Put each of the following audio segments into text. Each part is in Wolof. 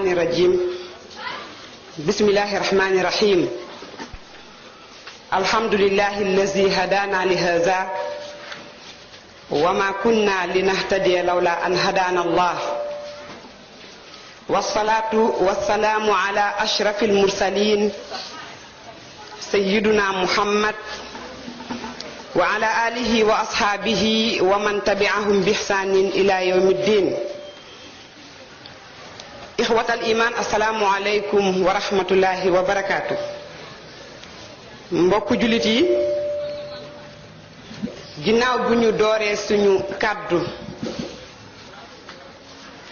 الشيطان الرجيم بسم الله الرحمن الرحيم الحمد لله الذي هدانا لهذا وما كنا لنهتدي لولا أن هدانا الله والصلاة والسلام على أشرف المرسلين سيدنا محمد وعلى آله وأصحابه ومن تبعهم بإحسان إلى يوم الدين إخوة الإيمان السلام عليكم ورحمة الله وبركاته mbokk julit yi ginnaaw bu ñu dooree suñu kàddu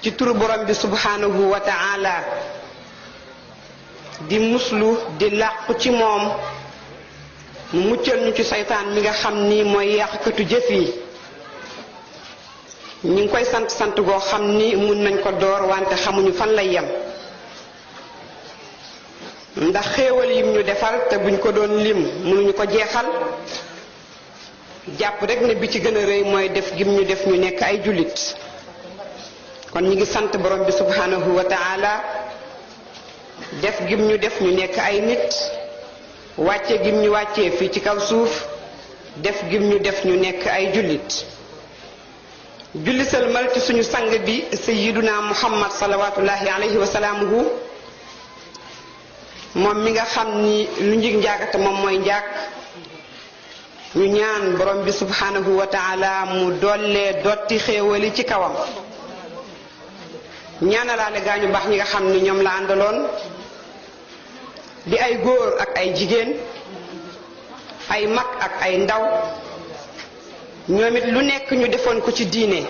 ci turu borom bi subhanahu wa ta'ala di muslu di làqu ci moom mu muccal ñu ci seytaan mi nga xam ni mooy yàqkatu jëf yi ñu ngi koy sant goo xam ni mun nañ ko door wante xamuñu fan lay yem ndax xéewal yim ñu defal te buñ ko doon lim mënuñu ko jeexal jàpp rek ne bi ci gën a rëy mooy def gim ñu def ñu nekk ay jullit kon ñu ngi sant borom bi subhanahu wa ta'ala def gim ñu def ñu nekk ay nit wàcce gim ñu wàccee fii ci kaw suuf def gim ñu def ñu nekk ay jullit julli salmal ci suñu sang bi sayyiduna muhammad salawatullahi alayhi wa salaamuhu moom mi nga xam ni lu njig njaagate moom mooy njaag ñu ñaan borom bi subhanahu wa ta'ala mu dollee dotti xéewali ci kawam ñaanalaale gaañu baax ñi nga xam ni ñoom la àndaloon di ay góor ak ay jigéen ay mag ak ay ndaw ñoom it lu nekk ñu defoon ko ci diine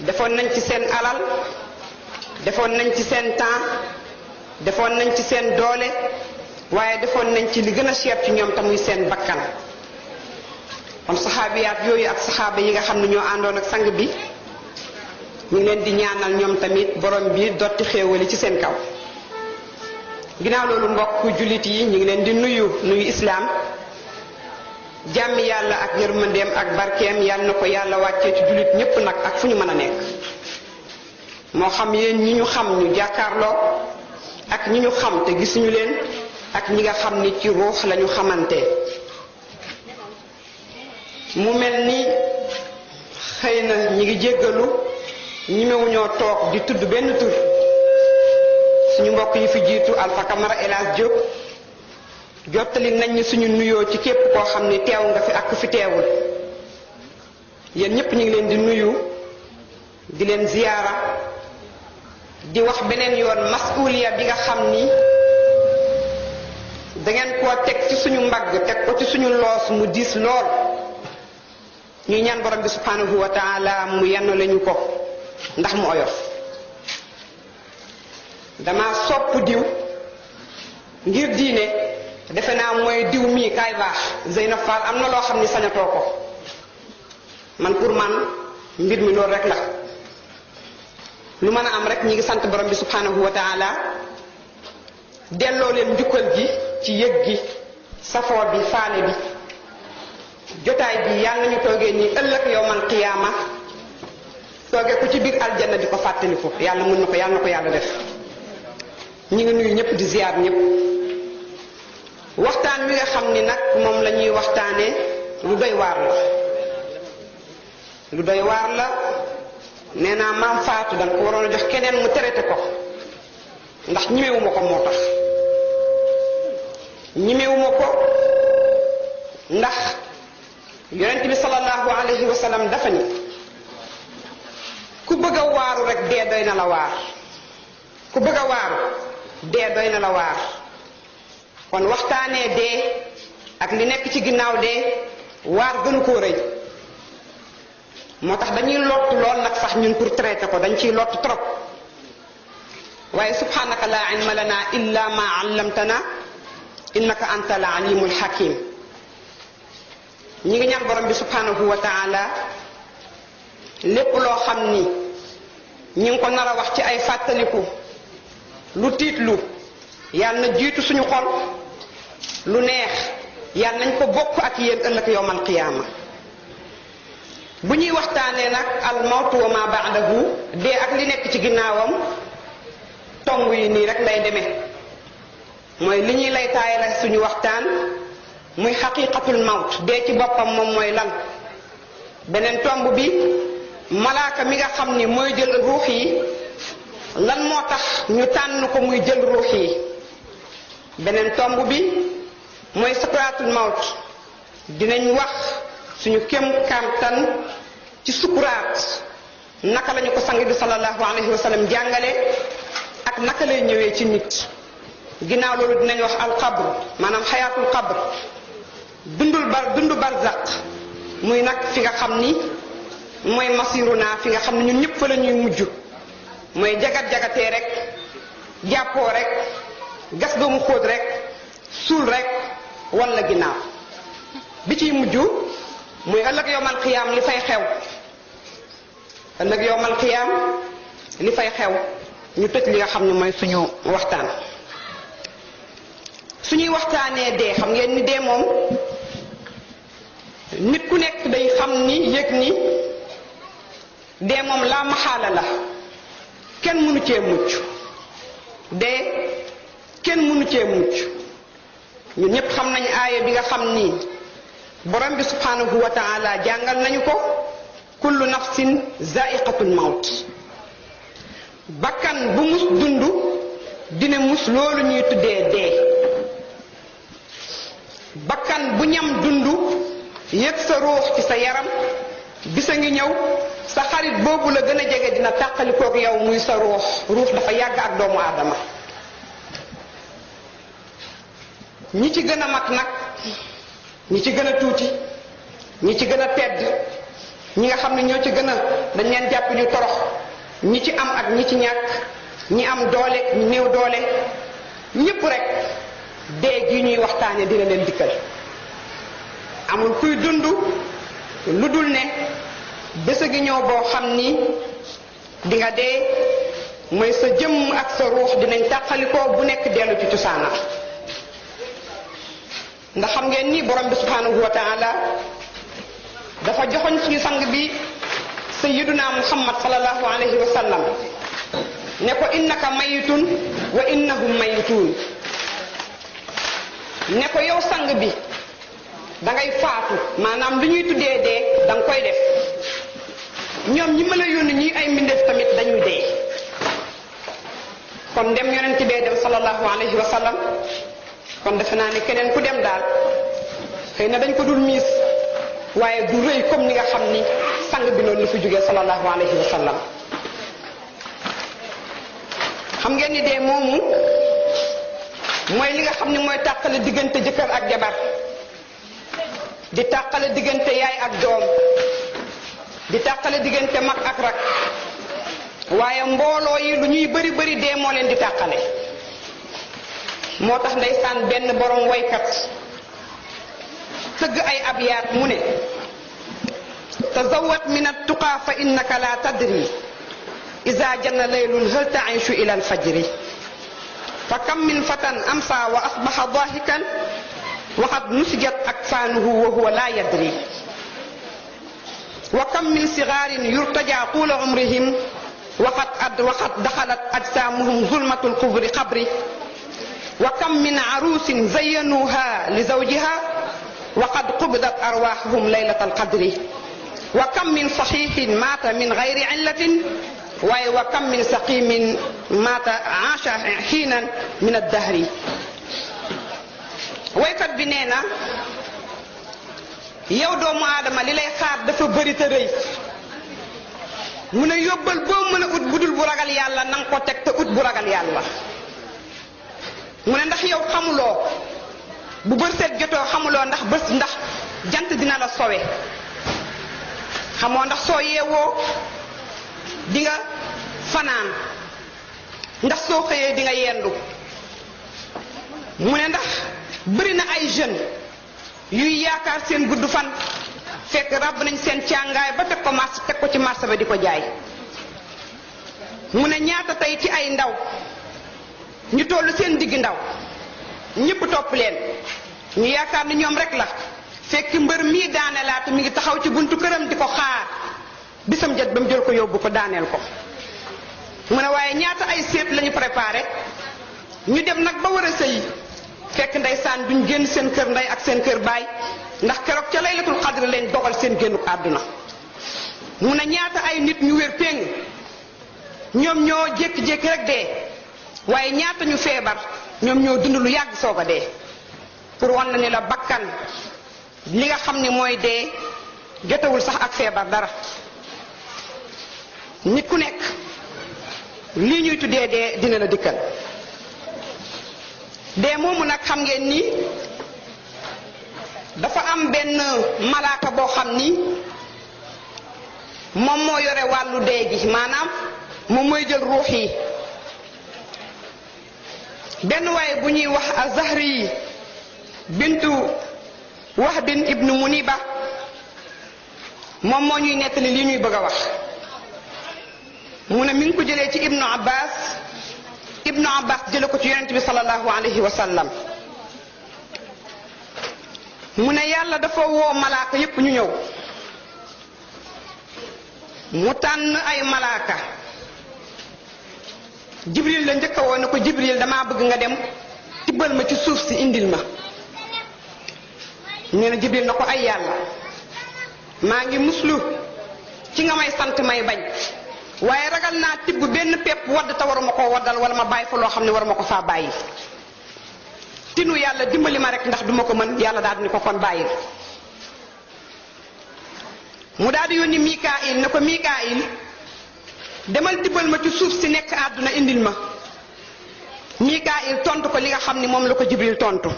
defoon nañ ci seen alal defoon nañ ci seen temps defoon nañ ci seen doole waaye defoon nañ ci li gën a cher ci ñoom tamuy seen bakkan kon saxaabiyaat yooyu ak saxaaba yi nga xam ne ñoo àndoon ak sang bi ñu ngi leen di ñaanal ñoom tamit borom bi dotti xéewali ci seen kaw ginnaaw loolu mbokk jullit yi ñu ngi leen di nuyu islaam jàmmi yàlla ak yërmandeem ak barkeem yàlla na ko yàlla wàccee ci jullit ñépp nag ak fu ñu mën a nekk moo xam yéen ñi ñu xam ñu jàkkaarloo ak ñi ñu xam te gisuñu leen ak ñi nga xam ni ci ruux lañu xamante mu mel ni xëy na ñi ngi jéggalu ñimewuñoo toog di tudd benn tur suñu mbokk yi fi jiitu Alpha Camara El Hadj Diop jottali nañ ni suñu nuyoo ci képp koo xam ni teew nga fi ak ku fi teewul yéen ñépp ñu ngi leen di nuyu di leen ziyaara di wax beneen yoon masuliya bi nga xam ni dangeen koo teg ci suñu mbagg teg ko ci suñu loos mu diis lool ñuy ñaan borom bi subhanahu wa ta'ala mu yenn lañu ko ndax mu oyof dama sopp diw ngir diine defe naa mooy diw mii kaay baax Zeynab Fall am na loo xam ni sañatoo ko man pour man mbir mi loolu rek la lu mën a am rek ñi ngi sant borom bi subhanahu wa ta'ala delloo leen njukkal gi ci yëg gi safoo bi faale bi jotaay bi yàlla nañu toogee nii ëllëg yowmal qiyaama toogee ko ci biir aljanna di ko fàttaliku yàlla mën na ko yàlla na ko yàlla def ñi ngi nuyu ñëpp di ziyaar ñëpp waxtaan wi nga xam ni nag moom la ñuy waxtaanee lu doy waar la lu doy waar la nee naa maam Faatu danga ko waroon a jox keneen mu traité ko ndax ñimewuma ko moo tax ñimewuma ko ndax yonent bi sallallahu alayhi wa sallam dafa ni ku bëgg a waaru rek dee doy na la waar ku bëgg a waaru dee doy na la waar kon waxtaanee dee ak li nekk ci ginnaaw dee waar gënu koo rëy moo tax dañuy lott lool nag sax ñun pour traiter ko dañ ciy lott trop waaye subhanaka la ilma lana illa ma allamtana innaka anta al alimul hakim ñi ngi ñaan borom bi subhanahu wa ta'ala lépp loo xam ni ñi ngi ko nar a wax ci ay fàttaliku lu tiitlu yàlla na jiitu suñu xol lu neex yàlla nañ ko bokk ak yéen ëllëg yowmal qiyaama bu ñuy waxtaanee nag al mawtu wa ma ba'dahu dee ak li nekk ci ginnaawam tomb yi nii rek lay demee mooy li ñuy lay taayale suñu waxtaan muy xaqiqatul mawt dee ci boppam moom mooy lan. beneen tomb bi malaaka mi nga xam ni mooy jël ruux yi lan moo tax ñu tànn ko muy jël ruux yi. beneen tomb bi mooy sakraatul mawt dinañ wax suñu kem kamtan ci sukuraat naka lañu ko sang bi sallallahu alayhi wa sallam jàngale ak naka lay ñëwee ci nit. ginnaaw loolu dinañ wax alqabr maanaam xayaatul qabr dundu barzaq muy nag fi nga xam ni mooy masiruna fi nga xam ne ñun ñëpp fa la ñuy mujj mooy jagat-jagatee rek jàppoo rek gas ba mu xóot rek suul rek walla ginnaaw bi ciy mujj muy ëllëg yowmal qiyaam li fay xew ëllëg yowmal qiyaam li fay xew ñu tëj li nga xam ne mooy suñu waxtaan. suñuy waxtaanee dee xam ngeen ni dee moom nit ku nekk day xam ni yëg ni dee moom laa maxaala la kenn mënu cee mucc dee kenn mënu cee mucc ñun ñépp xam nañ aaya bi nga xam ni borom bi subhanahu wa taala jàngal nañu ko kullu nafsin zaiqatul mawt bakkan bu mus dund dina mus loolu ñuy tuddee dee bakkan bu ñam dund yëg sa ruux ci sa yaram bisa ngi ñëw sa xarit boobu la gën a jege dina tàqalikook yow muy sa ruux dafa yàgg ak doomu aadama. ñi ci gën a mag nag ñi ci gën a tuuti ñi ci gën a tedd ñi nga xam ne ñoo ci gën a dañ leen jàpp ñu torox ñi ci am ak ñi ci ñàkk ñi am doole ñi néew doole ñépp rek dee gi ñuy waxtaane dina leen dikkal. amul kuy dund lu dul ne bés a gi ñëw boo xam ni di nga dee mooy sa jëmm ak sa ruux dinañ tàqalikoo bu nekk dellu ci cosaanam. ndax xam ngeen ni borom bi subhanahu wa taala dafa joxoñ suñu sang bi sayyiduna muhammad sallallahu alayhi wa sallam ne ko innaka mayitun wa innahum mayitun ne ko yow sang bi dangay faatu maanaam lu ñuy tuddee dee danga koy def ñoom ñi ma la yónni ñi ay mbindeef tamit dañuy dee. kon dem yonent bee dem sallallahu alayhi wa sallam kon defe naa ne keneen ku dem daal xëy na dañ ko dul miis waaye du rëy comme ni nga xam ni sang bi noonu la fi jógee sallallahu alayhi wa sallam. xam ngeen ni dee moomu mooy li nga xam ni mooy tàqale diggante jëkkër ak jabar di tàqale diggante yaay ak doom di tàqale diggante mag ak rak waaye mbooloo yi lu ñuy bari bari dee moo leen di tàqale. moo tax ndeysaan benn borom waykat tëgg ay abyaat mu ne tazawwat min at-tuqa fa innaka la tadri iza janna laylun hal ta'ishu ila al-fajri fa kam min fatan amsa wa asbaha dahikan wa qad nusijat akfanuhu wa huwa la yadri wa kam min sigharin yurtaja tula umrihim wa qad dakhalat ajsamuhum zulmatul qabri wa kam min arusin zayyanuha li zawjiha wa qad qubidat arwahuhum laylatal qadri wa kam min sahihin mata min ghayri illatin waaye wa kam min saqimin mata aasha hiinan min ad-dahri. waykat bi nee na yow doomu aadama li lay xaar dafa bëri te rëy mu ne yóbbal boo mën a ut budul bu ragal yàlla nanga ko teg te ut bu ragal yàlla. mu ne ndax yow xamuloo bu bër seet jotoo xamuloo ndax jant dina la sowe xamoo ndax soo yeewoo di nga fanaan ndax soo xëyee di nga yendu. mu ne ndax bëri na ay jeunes yuy yaakaar seen gudd fan fekk ràbb nañ seen càngaay ba teg ko ci marché ba di ko jaay. mu ne ñaata tey ci ay ndaw ñu tollu seen digg ndaw ñëpp topp leen ñu yaakaar ni ñoom rek la fekk mbër mii daanelaatu mi ngi taxaw ci buntu këram di ko xaar bisam jot ba mu jël ko yóbbu ko daaneel ko. mu ne waaye ñaata ay seet lañu préparé ñu dem nag ba war a sëyi fekk ndeysaan duñ génn seen kër ndey ak seen kër baay ndax keroog ca laylatul qadr lañ dogal seen génnuk àdduna mu ne ñaata ay nit ñu wér péng ñoom ñoo jékki-jékki rek dee waaye ñaata ñu feebar ñoom ñoo dund lu yàgg soog a dee pour wan na ni la bakkan li nga xam ni mooy dee jotewul sax ak feebar dara nit ku nekk lii ñuy tuddee dee dina la dikkal dee moomu nag xam ngeen ni dafa am benn malaaka boo xam ni moom moo yore wàllu dee gi maanaam moom mooy jël ruux yi benn waaye bu ñuy wax az-Zahri bintu Wahbin ibnu Muniba moom moo ñuy nettali li ñuy bëgg a wax mu ne mi ngi ko jëlee ci ibnu Abbas jële ko ci yonent bi sallallahu alayhi wa sallam mu ne yàlla dafa woo malaaka yépp ñu ñëw mu tànn ay malaaka Jibril la njëkk a woo ne ko Jibril damaa bëgg nga dem tibbal ma ci suuf si indil ma nee na Jibril na ko ay yàlla maa ngi muslu ci nga may sant may bañ waaye ragal naa tibb benn pepp wadd te waruma koo waddal wala ma bàyyi fa loo xam ne waruma ko faa bàyyi tinu yàlla dimbali ma rek ndax duma ko mën yàlla daal di ni ko kon bàyyil mu daal di yónni Mikaayil ne ko Mikaayil demal tibbal ma ci suuf si nekk àdduna indil ma Mikaayil tontu ko li nga xam ni moom la ko Jibril tontu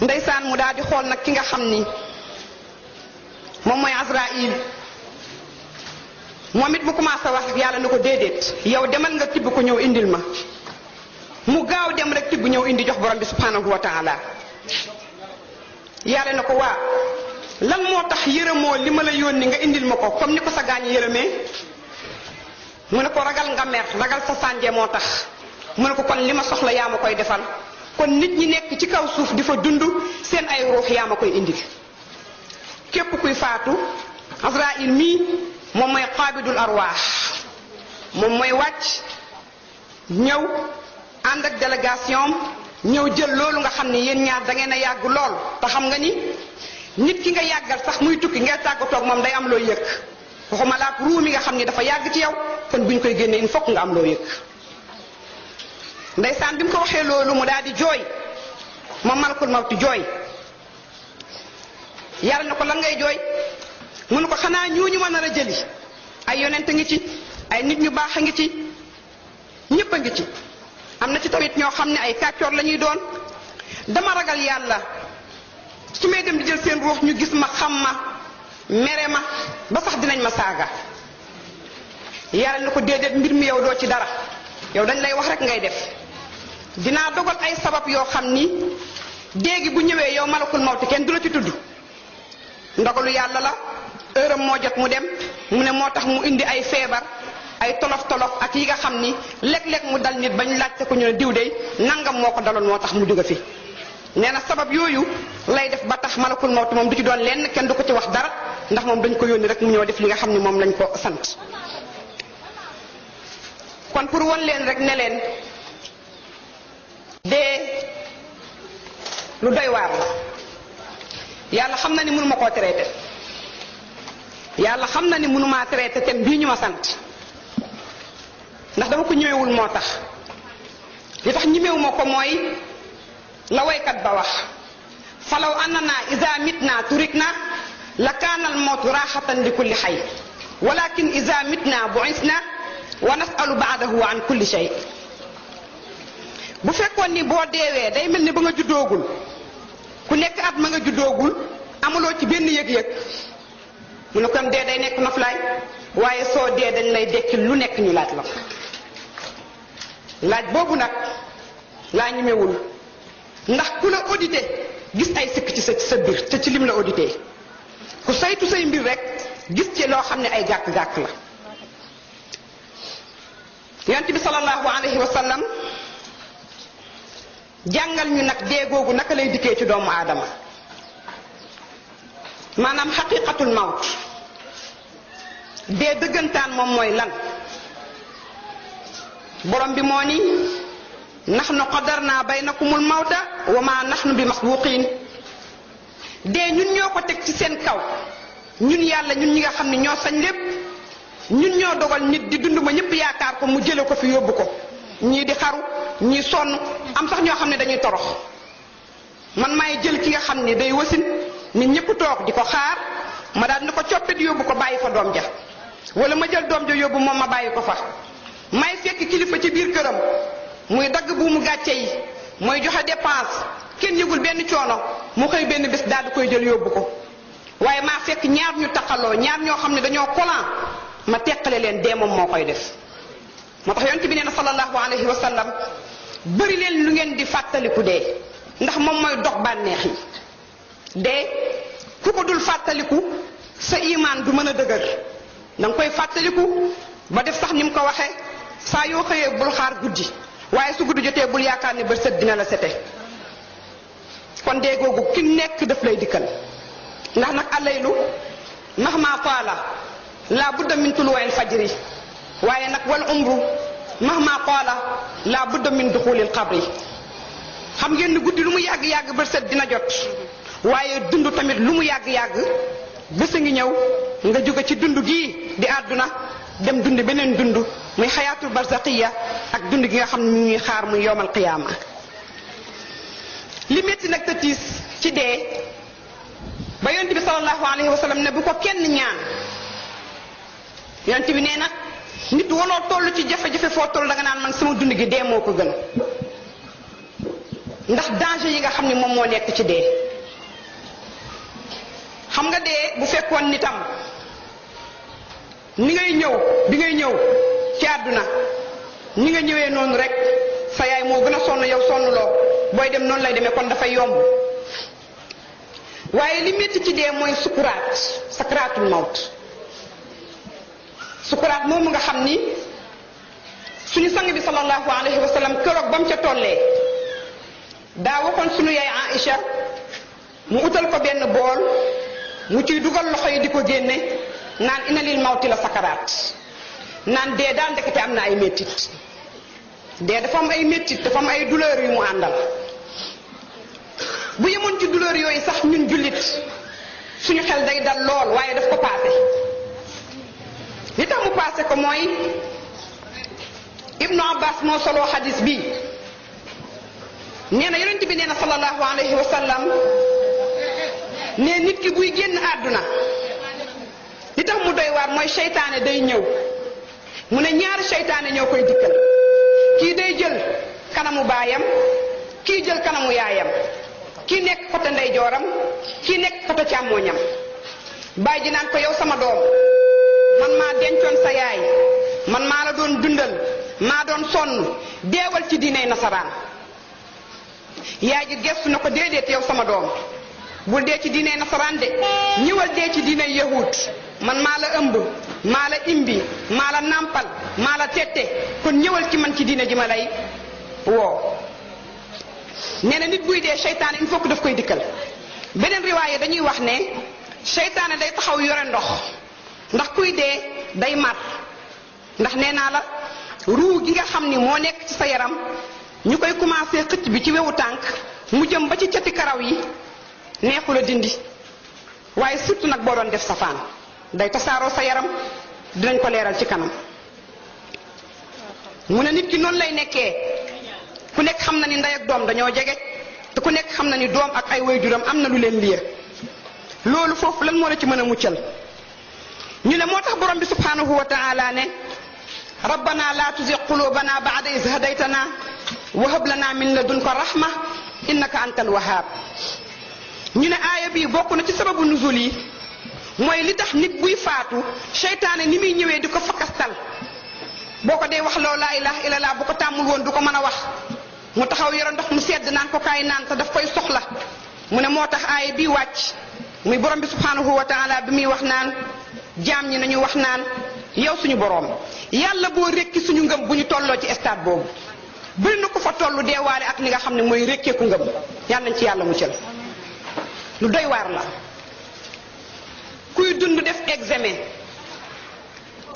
ndeysaan mu daal di xool nag ki nga xam ni moom mooy Azraïl moom it mu commencé wax ak yàlla ne ko déedéet yow demal nga tibb ko ñëw indil ma mu gaaw dem rek tibb ñëw indi jox borom bi subhanahu wa taala yàlla na ko waa lan moo tax yërëmoo li ma la yónni nga indil ma ko comme ni ko sa gaañ yërëmee mu ne ko ragal nga mer ragal sa sànje moo tax mu ne ko kon li ma soxla yaa ma koy defal kon nit ñi nekk ci kaw suuf di fa dund seen ay ruux yaa ma koy indil képp kuy faatu Azraïl mii moom mooy qaabidul arwaax moom mooy wàcc ñëw ànd ak délégation ñëw jël loolu nga xam ne yéen ñaar da ngeen a yàgg lool te xam nga ni nit ki nga yàggal sax muy tukki ngay tàggatoog moom day am loo yëg waxuma laak ruu mi nga xam ni dafa yàgg ci yow kon buñ koy génnee il faut nga am loo yëg ndeysaan bi mu ko waxee loolu mu daal di jooy moom malakul mawti jooy yàlla na ko lan ngay jooy mu ne ko xanaa ñooñu ma nar a jëli ay yonent a ngi ci ay nit ñu baax a ngi ci ñépp a ngi ci am na ci tamit ñoo xam ne ay kàccoor la ñuy doon dama ragal yàlla su may dem di jël seen ruux ñu gis ma xam ma mere ma ba sax dinañ ma saaga yàlla na ko déedéet mbir mi yow doo ci dara yow dañ lay wax rek ngay def dinaa dogal ay sabab yoo xam ni déegi bu ñëwee yow malakul mawti kenn du la ci tudd ndogalu yàlla la heuram moo jot mu dem mu ne moo tax mu indi ay feebar ay tolof tolof ak yi nga xam ni léeg-léeg mu dal nit bañ laajte ko ñu ne diw dey nangam moo ko daloon moo tax mu jóge fi nee na sabab yooyu lay def ba tax malakul mawti moom du ci doon lenn kenn du ko ci wax dara ndax moom dañ ko yónni rek mu ñëw def li nga xam ni moom lañ ko sant kon pour won leen rek ne leen dee lu doy waar la yàlla xam na ni mënuma koo traité yàlla xam na ni mënumaa traité thème bii ñu ma sant ndax dama ko ñëwewul moo tax li tax ñemewuma ko mooy la waykat ba wax falaw annana iza mitna turikna la kaana al mawtu raaxatan li kulli xay walakin iza mitna bu'isna wa nasalu baadahu an kulli shay bu fekkoon ni boo deewee day mel ni ba nga juddoogul ku nekk at ma nga juddoogul amuloo ci benn yëg-yëg mu ne kon dee day nekk noflaay waaye soo dee dañ lay dekki lu nekk ñu laaj la ko laaj boobu nag laa ñemewul ndax ku la audité gis ay sikk ci sa biir te ci lim la audité ku saytu say mbir rek gis ci loo xam ne ay gàkk-gàkk la yonent bi sallallahu alayhi wa sallam jàngal ñu nag dee googu naka lay dikkee ci doomu aadama maanaam xaqiqatul mawt dee dëggantaan moom mooy lan borom bi moo ni nahnu qadarna baynakumul mawta wa ma nahnu bi masbuqin dee ñun ñoo ko teg ci seen kaw ñun yàlla ñun ñi nga xam ne ñoo sañ lépp ñun ñoo dogal nit di dund ba ñëpp yaakaar ko mu jële ko fi yóbbu ko ñii di xaru ñii sonn am sax ñoo xam ne dañuy torox man maay jël ki nga xam ne day wasin nit ñëpp toog di ko xaar ma daal dina ko coppit yóbbu ko bàyyi fa doom ja wala ma jël doom ja yóbbu moom ma bàyyi ko fa may fekk kilifa ci biir këram muy dagg bu mu gàcce yi mooy joxe dépense kenn yëgul benn coono mu xëy benn bés daal di koy jël yóbbu ko waaye maa fekk ñaar ñu taqaloo ñaar ñoo xam ne dañoo kolan ma teqale leen dee moom moo koy def moo tax yonent bi nee na sallallahu alayhi wa sallam bëri leen lu ngeen di fàttaliku dee ndax moom mooy dox bànneex yi dee ku ko dul fàttaliku sa imaan du mën a dëgër da nga koy fàttaliku ba def sax ni mu ko waxee saa yoo xëyee bul xaar guddi waaye su guddi jotee bul yaakaar ne ba sët dina la sete kon dee googu ki nekk daf lay dikkal ndax nag alaylu mahma taala la budda min tuluwil fajri waaye nag wal umru mahma taala la budda min duxulil qabri xam ngeen ni guddi lu mu yàgg-yàgg ba sët dina jot waaye dund tamit lu mu yàgg-yàgg bés a ngi ñëw nga jóge ci dund gii di àdduna dem dund beneen dund muy xayaatul barzaqiya ak dund gi nga xam ne ñuy xaar muy yowmal qiyaama li métti nag te tiis ci dee ba yonent bi sallallahu alayhi wa sallam ne bu ko kenn ñaan yonent bi nee na nit waloo toll ci jafe-jafe foo toll da nga naan man sama dund gi dee moo ko gën ndax danger yi nga xam ne moom moo nekk ci dee xam nga dee bu fekkoon nitam ni ngay ñëw bi ngay ñëw ci àdduna ni nga ñëwee noonu rek sa yaay moo gën a sonn yow sonnloo booy dem noonu lay demee kon dafay yomb waaye li métti ci dee mooy sukuraat sakraatul mawt sukuraat moomu nga xam ni suñu sang bi sallallahu alayhi wa sallam keroog ba mu ca tollee daa waxoon suñu yaay Aïcha mu utal ko benn bool mu ciy dugal loxo yi di ko génne naan ina lil mawti la sakaraat naan dee daal ndekete am na ay méttit dee dafa am ay méttit dafa am ay douleur yu mu àndal bu yemoon ci douleur yooyu sax ñun jullit suñu xel day dal lool waaye daf ko paase li tax mu paase ko mooy Ibnu Abbas moo soloo xadis bi nee na yonent bi nee na sallallahu alayhi wa sallam ne nit ki buy génn àdduna li tax mu doy waar mooy seytaane day ñëw mu ne ñaari seytaane ñoo koy dikkal kii day jël kanamu baayam kii jël kanamu yaayam kii nekk côté ndeyjooram kii nekk côté càmmooñam baay ji naan ko yow sama doom man maa dencoon sa yaay man maa la doon dundal maa doon sonn deewal ci diiney nasaraan yaay ji gestu na ko déedéet yow sama doom bul dee ci diiney nasaraan de ñëwal dee ci diiney yahud man maa la ëmb maa la imbi maa la nàmpal maa la tette kon ñëwal ci man ci diine ji ma lay woo nee na nit buy dee seytaane il faut que daf koy dikkal beneen riwaaye dañuy wax ne seytaane day taxaw yore ndox ndax kuy dee day mat ndax nee naa la ruu gi nga xam ni moo nekk ci sa yaram ñu koy commencé xëcc bi ci wewu tànk mu jëm ba ci cati karaw yi neexu la dindi waaye surtout nag boo doon def safaan day tasaaroo sa yaram dinañ ko leeral ci kanam mu ne nit ki noonu lay nekkee ku nekk xam na ni ndey ak doom dañoo jege te ku nekk xam na ni doom ak ay waajuram am na lu leen liye loolu foofu lan moo la ci mën a muccal ñu ne moo tax borom bi subhanahu wa taala ne rabbana la tuzigh qulubana ba'da iz hadaytana wa hab lana min ladunka rahma innaka antal wahhab ñu ne aaya bii bokk na ci sababu nuzul yi mooy li tax nit buy faatu seytaane ni muy ñëwee di ko fakastal boo ko dee wax loo laa ilaha illallah bu ko tàmmul woon du ko mën a wax mu taxaw yore ndox mu sedd naan ko kaay naan te daf koy soxla mu ne moo tax aaya bii wàcc muy borom bi subhanahu wa taala bi muy wax naan jaam ñi nañu wax naan yow suñu borom yàlla boo rekki suñu ngëm bu ñu tolloo ci stade boobu bëri na ko fa tollu deewaale ak li nga xam ne mooy rekkeeku ngëm yàlla nañ ci yàlla muccal lu doy waar la kuy dund def examen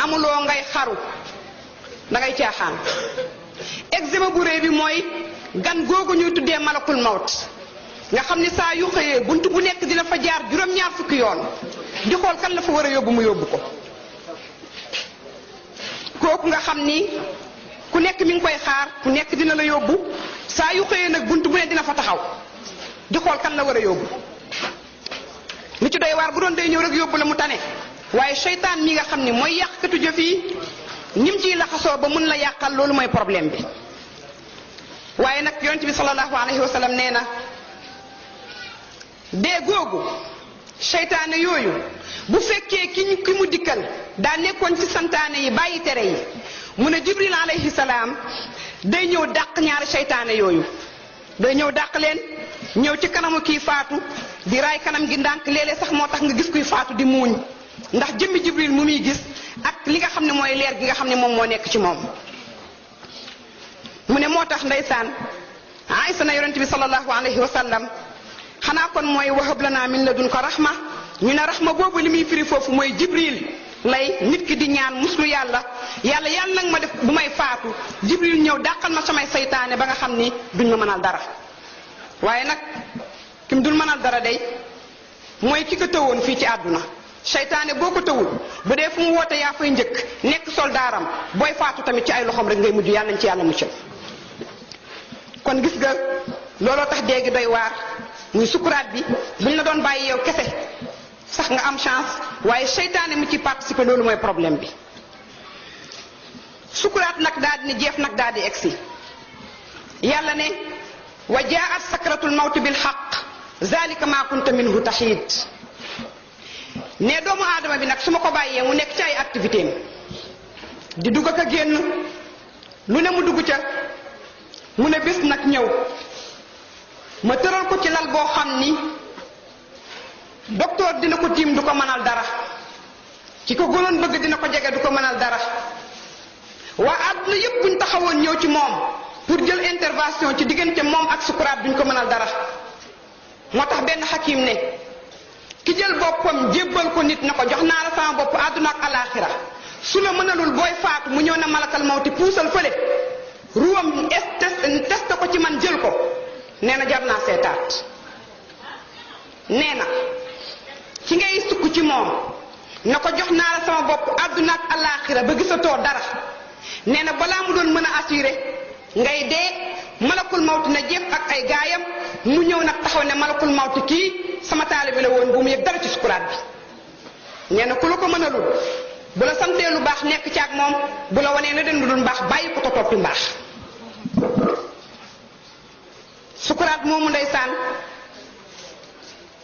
amuloo ngay xaru da ngay caaxaan. examen bu rëy bi mooy gan googu ñuy tuddee malakul mawt nga xam ni saa yu xëyee buntu bu nekk dina fa jaar juróom-ñaar fukki yoon di xool kan la fa war a yóbbu mu yóbbu ko. kooku nga xam ni ku nekk mi ngi koy xaar ku nekk dina la yóbbu saa yu xëyee nag buntu bu ne dina fa taxaw di xool kan la war a yóbbu. li ci doy waar bu doon day ñëw rek yóbbu la mu tane waaye seytaan mi nga xam ni mooy yàqkatu jëf yi nim ciy laxasoo ba mun la yàqal loolu mooy problème bi. waaye nag yonent bi sallallahu alayhi wa sallam nee na dee googu seytaane yooyu bu fekkee ki mu dikkal daa nekkoon ci santaane yi bàyyi tere yi mu ne Jibril alayhi salaam day ñëw dàq ñaari seytaane yooyu day ñëw dàq leen ñëw ci kanamu kii faatu di raay kanam gi ndànk léeg-léeg sax moo tax nga gis kuy faatu di muuñ ndax jëmmi Jibril mu muy gis ak li nga xam ne mooy leer gi nga xam ne moom moo nekk ci moom. mu ne moo tax ndeysaan Aysa na yonent bi sallallahu alayhi wa sallam xanaa kon mooy wahab lana min ladunka rahma ñu ne rahma boobu li muy firi foofu mooy Jibril lay nit ki di ñaan muslu yàlla yàlla nag ma def bu may faatu Jibril ñëw dàqal ma samay saytaane ba nga xam ni duñ ma mënal dara. waaye nag kim dul mënal dara day mooy ki ko tëwoon fii ci àdduna seytaane boo ko tëwul bu dee fu mu woote yaa fay njëkk nekk soldaaram booy faatu tamit ci ay loxoom rek ngay mujj yàlla nañ ci yàlla muccal. kon gis nga looloo tax déegi doy waar muy sukuraat bi buñ la doon bàyyi yow kese sax nga am chance waaye seytaane mu ci participer loolu mooy problème bi. sukuraat nag daal di ne jeef nag daal di egsi yàlla ne wa jaat sakratul mawti bil xaq zalika ma kunta minhu taxiid ne doomu aadama bi nag su ma ko bàyyee mu nekk ci ay activité am di dugg ak a génn lu ne mu dugg ca mu ne bés nag ñëw ma tëral ko ci lal boo xam ni docteur dina ko tiim du ko mënal dara ki ko gënoon bëgg dina ko jege du ko mënal dara waa àdduna yépp buñ taxawoon ñëw ci moom pour jël intervention ci diggante moom ak sukuraat duñ ko mënal dara. moo tax benn xakim ne ki jël boppam jébbal ko nit na ko jox naa la sama bopp àdduna ak alaaxira su la mënalul booy faatu mu ñëw na malakal mawti puusal fële ruwam test ko ci man jël ko nee na jar naa seetaat. nee na ki ngay sukk ci moom na ko jox naa la sama bopp àdduna ak alaaxira ba gisatoo dara nee na balaa mu doon mën a assuré ngay dee malakul mawti na jéem ak ay gaayam mu ñëw nag taxaw ne malakul mawti kii sama taalibe la woon bu mu yëg dara ci sukuraat bi. nee na ku la ko mënalul bu la santee lu baax nekk ci ak moom bu la wanee la den lu dul mbaax bàyyi ko toppi mbaax. sukuraat moomu ndeysaan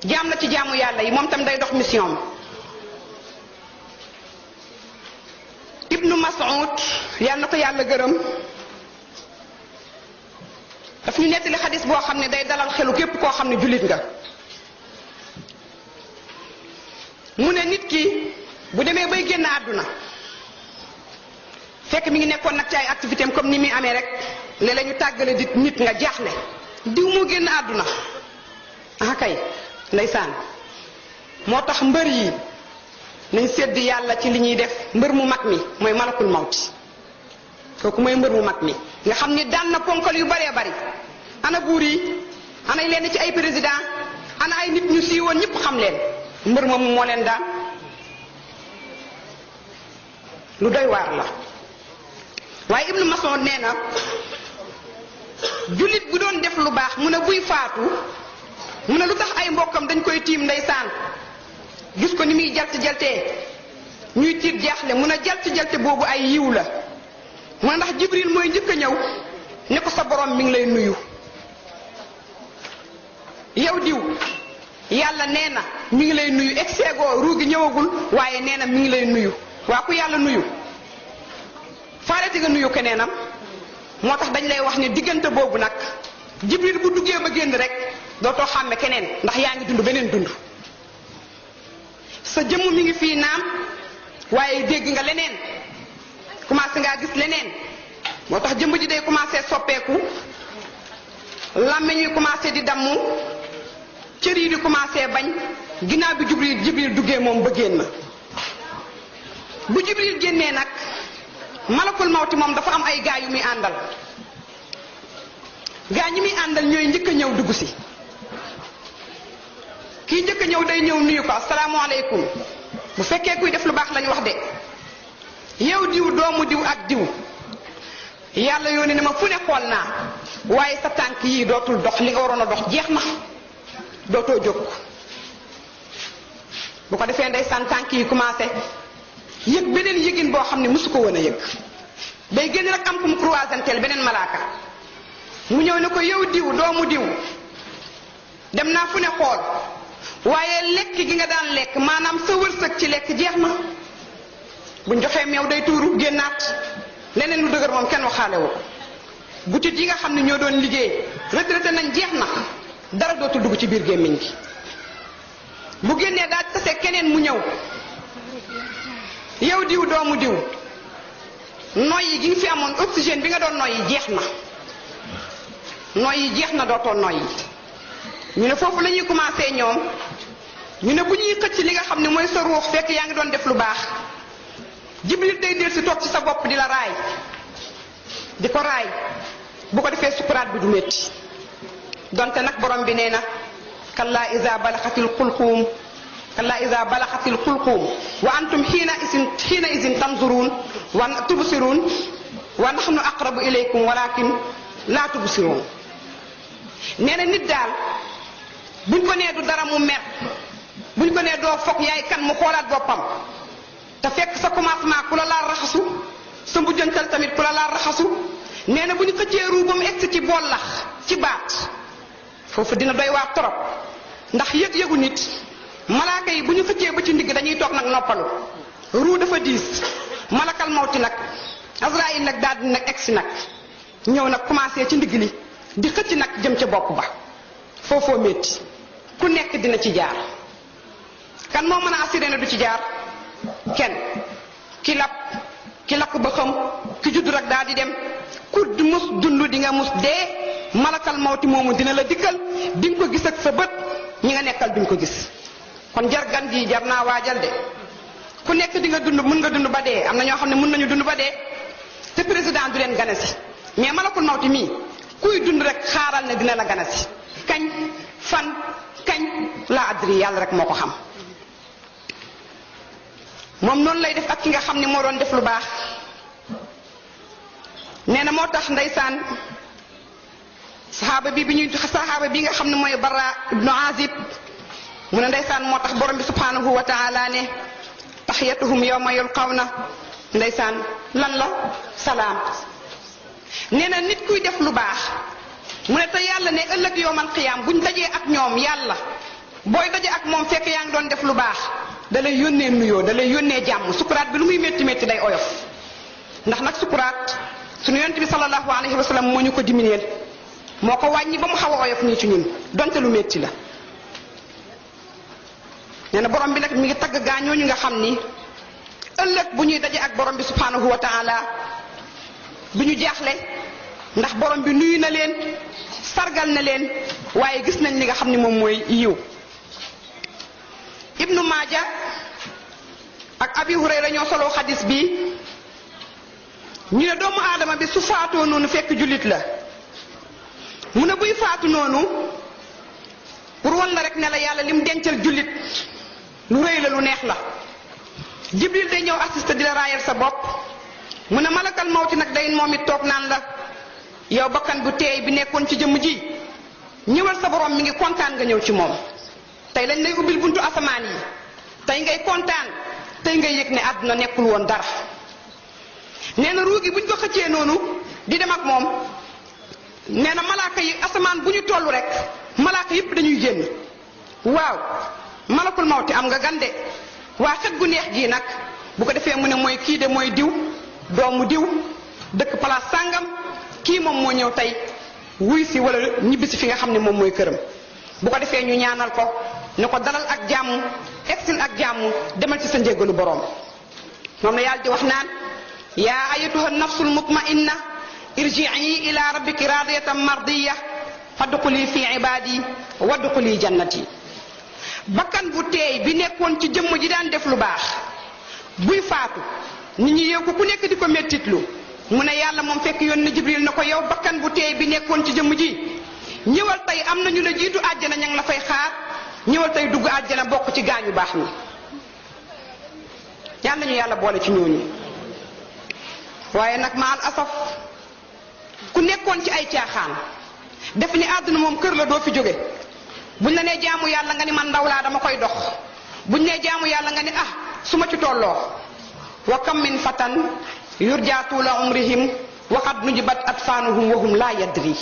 jaam la ci jaamu yàlla yi moom tam day dox mission. Ibnu Mas'ud yal na ko yàlla gërëm daf ñu nettali xadis boo xam ne day dalal xelu képp koo xam ne jullit nga. mu ne nit ki bu demee bay génn àdduna fekk mi ngi nekkoon nag ci ay activité am comme ni muy amee rek léeg-léeg ñu tàggale di nit nga jaaxle diw moo génn àdduna ah kay ndeysaan moo tax mbër yi nañ sedd yàlla ci li ñuy def. mbër mu mag mi mooy malakul mawti kooku mooy mbër mu mag mi nga xam ni daan na ponkal yu baree bari ana buur yi ana leen ci ay président ana ay nit ñu siiwoon ñëpp xam leen mbër moomu moo leen daan. lu doy waar la. waaye Ibnu Mas'ud nee na jullit bu doon def lu baax mu ne buy faatu mu ne lu tax ay mbokkam dañ koy tiim ndeysaan gis ko ni muy jalt-jaltee ñuy tiit jaaxle mu ne jalt-jalte boobu ay yiw la mu ne ndax Jibril mooy njëkk a ñëw ne ko sa borom mi ngi lay nuyu yow diw yàlla nee na mi ngi lay nuyu exeegoo ruugi ñëwagul waaye nee na mi ngi lay nuyu. waa ku yàlla nuyu faareti nga nuyu keneenam moo tax dañ lay wax ne diggante boobu nag Jibril bu duggee ba génn rek dootoo xàmme keneen ndax yaa ngi dund beneen dund. sa jëmm mi ngi fii naam waaye dégg nga leneen commencé ngaa gis leneen moo tax jëmm ji day commencé soppeeku làmmiñ wi commencé di damm cër yi di commencé bañ ginnaaw bi Jibril duggee moom ba génn. bu Jibril génnee nag malakul mawti moom dafa am ay gaa yu muy àndal gaa ñi muy àndal ñooy njëkk a ñëw dugg si kii njëkk a ñëw day ñëw nuyu ko asalaamaaleykum bu fekkee kuy def lu baax lañ wax de yow diw doomu diw ak diw yàlla yónni ne ma fu ne xool naa waaye sa tànk yii dootul dox li nga waroon a dox jeex na dootoo jóg bu ko defee ndeysaan tànk yi commencé yëg beneen yëgin boo xam ne mosu ko woon a yëg day génn rek am ku mu croisanteel beneen malaaka mu ñëw ne ko yow diw doomu diw dem naa fu ne xool waaye lekk gi nga daan lekk maanaam sa wërsëg ci lekk jeex na buñ joxee meew day tuuru génnaat leneen lu dëgër moom kenn waxaale wu butit yi nga xam ne ñoo doon liggéey retraité nañ jeex na dara dootul dugg ci biir gémmiñ gi bu génnee daal tase keneen mu ñëw yow diw doomu diw noyyi gi nga fi amoon oxygène bi nga doon noyyi jeex na noyyi jeex na dootoo noyyi ñu ne foofu la ñuy commencé ñoom ñu ne bu ñuy xëcc li nga xam ne mooy sa ruux fekk yaa ngi doon def lu baax Jibril day del si toog ci sa bopp di la raay di ko raay bu ko defee sukuraat bi du métti donte nag borom bi nee na kalla iza balaxatil xulquum kalla iza balaxatil xulquum wa antum xiina isin tanzuruun wa tubsiruun wa naxnu aqrabu ilaykum walakin laa tubsiruun nee na nit daal buñ ko nee du dara mu mer buñ ko nee doo foog yaay kan mu xoolaat boppam te fekk sa commencement ku la laal raxasu sa mujjantal tamit ku la laal raxasu nee na bu ñu xëccee ruu ba mu egsi ci bollax ci baat foofu dina doy waar trop ndax yëg-yëgu nit malaaka yi bu ñu xëccee ba ci ndigg dañuy toog nag noppalu ruu dafa diis malakal mawti nag Azraïl nag daal di nag egsi nag ñëw nag commencé ci ndigg li di xëcc nag jëm ca bopp ba foofoo métti ku nekk dina ci jaar kan moo mën a assuré ne du ci jaar kenn ki lakk ba xam ki judd rek daal di dem ku mus dund di nga mus dee malakal mawti moomu dina la dikkal di nga ko gis ak sa bët ñi nga nekkal duñ ko gis kon jargan gi jar naa waajal de ku nekk di nga dund mën nga dund ba dee am na ñoo xam ne mën nañu dund ba dee te président du leen ganasi mais malakul mawti mii kuy dund rek xaaral ne dina la ganasi kañ fan kañ laa adri yàlla rek moo ko xam moom noonu lay def ak ki nga xam ne moo doon def lu baax nee na moo tax ndeysaan saxaaba bi nga xam ne mooy Bara ibnu Azib mu ne ndeysaan moo tax borom bi subhanahu wa taala ne taxiyatuhum yawma yulqawna ndeysaan lan la salaam nee na nit kuy def lu baax mu ne te yàlla ne ëllëg yowmal qiyaam buñ dajee ak ñoom yàlla booy daje ak moom fekk yaa ngi doon def lu baax da lay yónnee nuyoo da lay yónnee jàmm sukuraat bi lu muy métti métti day oyof ndax nag sukuraat suñu yonent bi sallallahu alayhi wa sallam moo ñu ko diminuer moo ko wàññi ba mu xaw a oyof nii ci ñun donte lu métti la nee na borom bi nag mi ngi tagg gaa ñooñu nga xam ni ëllëg bu ñuy daje ak borom bi subhanahu wa taala du ñu jaaxle ndax borom bi nuyu na leen sargal na leen waaye gis nañ li nga xam ni moom mooy yiw ibnu Maaja ak Abi Hurayra ñoo soloo xadis bi ñu ne doomu aadama bi su faatoo noonu fekk jullit la mu ne buy faatu noonu pour wan la rek ne la yàlla lim dencal jullit lu rëy la lu neex la Jibril day ñëw assisté di la raayal sa bopp mu ne malakal mawti nag day moom it toog naan la yow bakkan bu teey bi nekkoon ci jëmm ji ñëwal sa borom mi ngi kontaan nga ñëw ci moom tey lañ lay ubbil buntu asamaan yi tey ngay kontaan tey ngay yëg ne àdduna nekkul woon dara nee na ruugi buñ ko xëccee noonu di dem ak moom nee na malaaka yi asamaan bu ñu toll rek malaaka yëpp dañuy génn waaw malakul mawti am nga gande waa xet gu neex gii nag bu ko defee mu ne mooy kii de mooy diw doomu diw dëkk place sàngam kii moom moo ñëw tey wuy si wala ñibbisi fi nga xam ne moom mooy këram bu ko defee ñu ñaanal ko ne ko dalal ak jàmm egsil ak jàmm demal ci sa njéggalu boroom moom la yàlla di wax naan yaa ayatuha nafsul mutmainna irji'i ila rabbiki radiyatan mardiya fadxuli fi ibadi wadxuli jannati bakkan bu teey bi nekkoon ci jëmm ji daan def lu baax buy faatu nit ñi yeew ko ku nekk di ko mettitlu mu ne yàlla moom fekk yoon na Jibril na ko yow bakkan bu teey bi nekkoon ci jëmm ji ñëwal tey am nañu la jiitu àjjana ña ngi la fay xaar ñëwal tey dugg àjjana bokk ci gaañu baax ñi yàlla ñu yàlla boole ci ñooñu. waaye nag maal asaf ku nekkoon ci ay caaxaan def ni àdduna moom kër la doo fi jóge buñ la nee jaamu yàlla nga ni man ndaw laa dama koy dox buñ nee jaamu yàlla nga ni su ma ci tolloo wa kam min fatan yurja tuula umrihim wa qad nujibat atfaanuhum wa hum laa yadri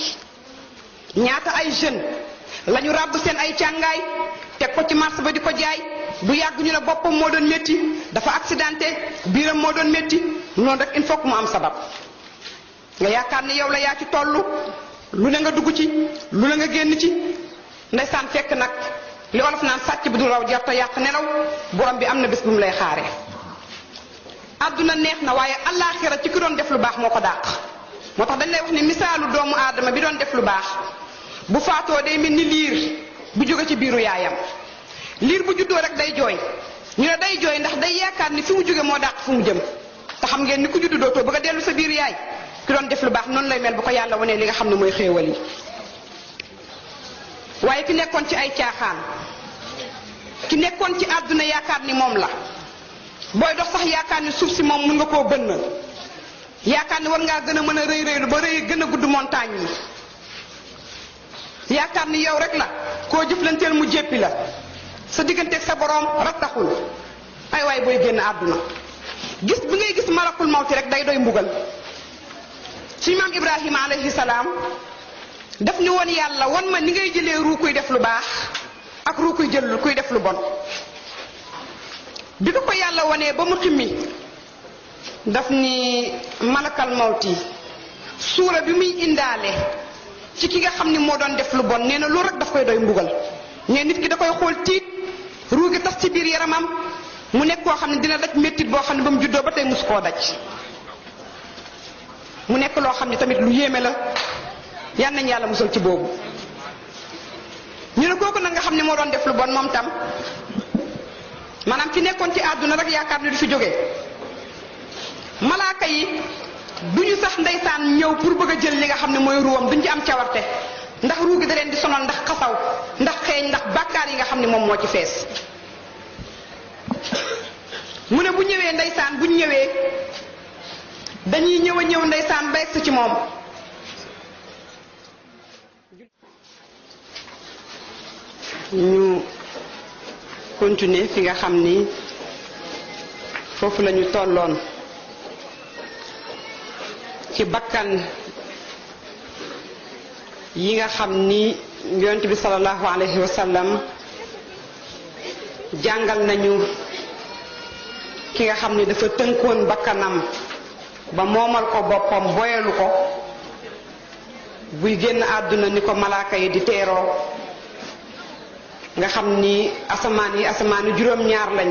ñaata ay jeunes lañu ràbb seen ay càngaay teg ko ci marché ba di ko jaay du yàgg ñu ne boppam moo doon métti dafa accidenté biiram moo doon métti noonu rek il faut que mu am sabab nga yaakaar ni yow la yaa ci toll lu ne nga dugg ci lu ne nga génn ci ndeysaan fekk nag li olof naan sàcc bi du raw jarta yàq nelaw borom bi am na bés bu mu lay xaare àdduna neex na waaye allaaxira ci ki doon def lu baax moo ko dàq moo tax dañ lay wax ni misaalu doomu aadama bi doon def lu baax bu faatoo day mel ni liir bu jóge ci biiru yaayam liir bu juddoo rek day jooy ñu ne day jooy ndax day yaakaar ni fi mu jóge moo dàq fu mu jëm te xam ngeen ni ku juddu dootoo bëgg a dellu sa biir yaay ki doon def lu baax noonu lay mel bu ko yàlla wanee li nga xam ne mooy xéewal yi waaye ki nekkoon ci ay caaxaan ki nekkoon ci àdduna yaakaar ni moom la booy dox sax yaakaar ni suuf si moom mun nga koo bënn yaakaar ni war ngaa gën a mën a rëy rëylu ba rëy gën a gudd montagne yi yaakaar ni yow rek la koo jëflanteel mu jéppi la sa digganteeg sa borom rattaxul ay waay booy génn àdduna gis bi ngay gis malakul mawti rek day doy mbugal suñu maam Ibrahima alayhi salaam daf ni woon yàlla wan ma ni ngay jëlee ruu kuy def lu baax ak ruu kuy jël kuy def lu bon bi ko yàlla wanee ba mu ximmi daf ni malakal mawti suura bi muy indaale ci ki nga xam ni moo doon def lu bon nee na loolu rek daf koy doy mbugal nee nit ki da koy xool tiit ruu gi tas ci biir yaramam mu nekk koo xam ne dina daj méttit boo xam ne ba mu juddoo ba tey musu koo daj mu nekk loo xam ne tamit lu yéeme la yal nañ yàlla musal ci boobu ñu ne kooku nag nga xam ne moo doon def lu bon moom tam maanaam ci nekkoon ci àdduna rek yaakaar ni du fi jóge malaaka yi duñu sax ndeysaan ñëw pour bëgg a jël li nga xam ne mooy ruwam duñ ci am cawarte ndax ruu gi da leen di sonal ndax xasaw ndax xeeñ ndax bàkkaar yi nga xam ne moom moo ci fees mu ne bu ñëwee ndeysaan buñ ñëwee dañuy ñëw a ñëw ndeysaan ba egsi ci moom ñu continuer fi nga xam ni foofu lañu tolloon ci bakkan yi nga xam ni yonent bi sallallahu alayhi wa sallam jàngal nañu ki nga xam ni dafa tënkoon bakkanam ba moomal ko boppam boyalu ko buy génn àdduna ni ko malaaka yi di teeroo nga xam ni asamaan yi asamaani juróom-ñaar lañ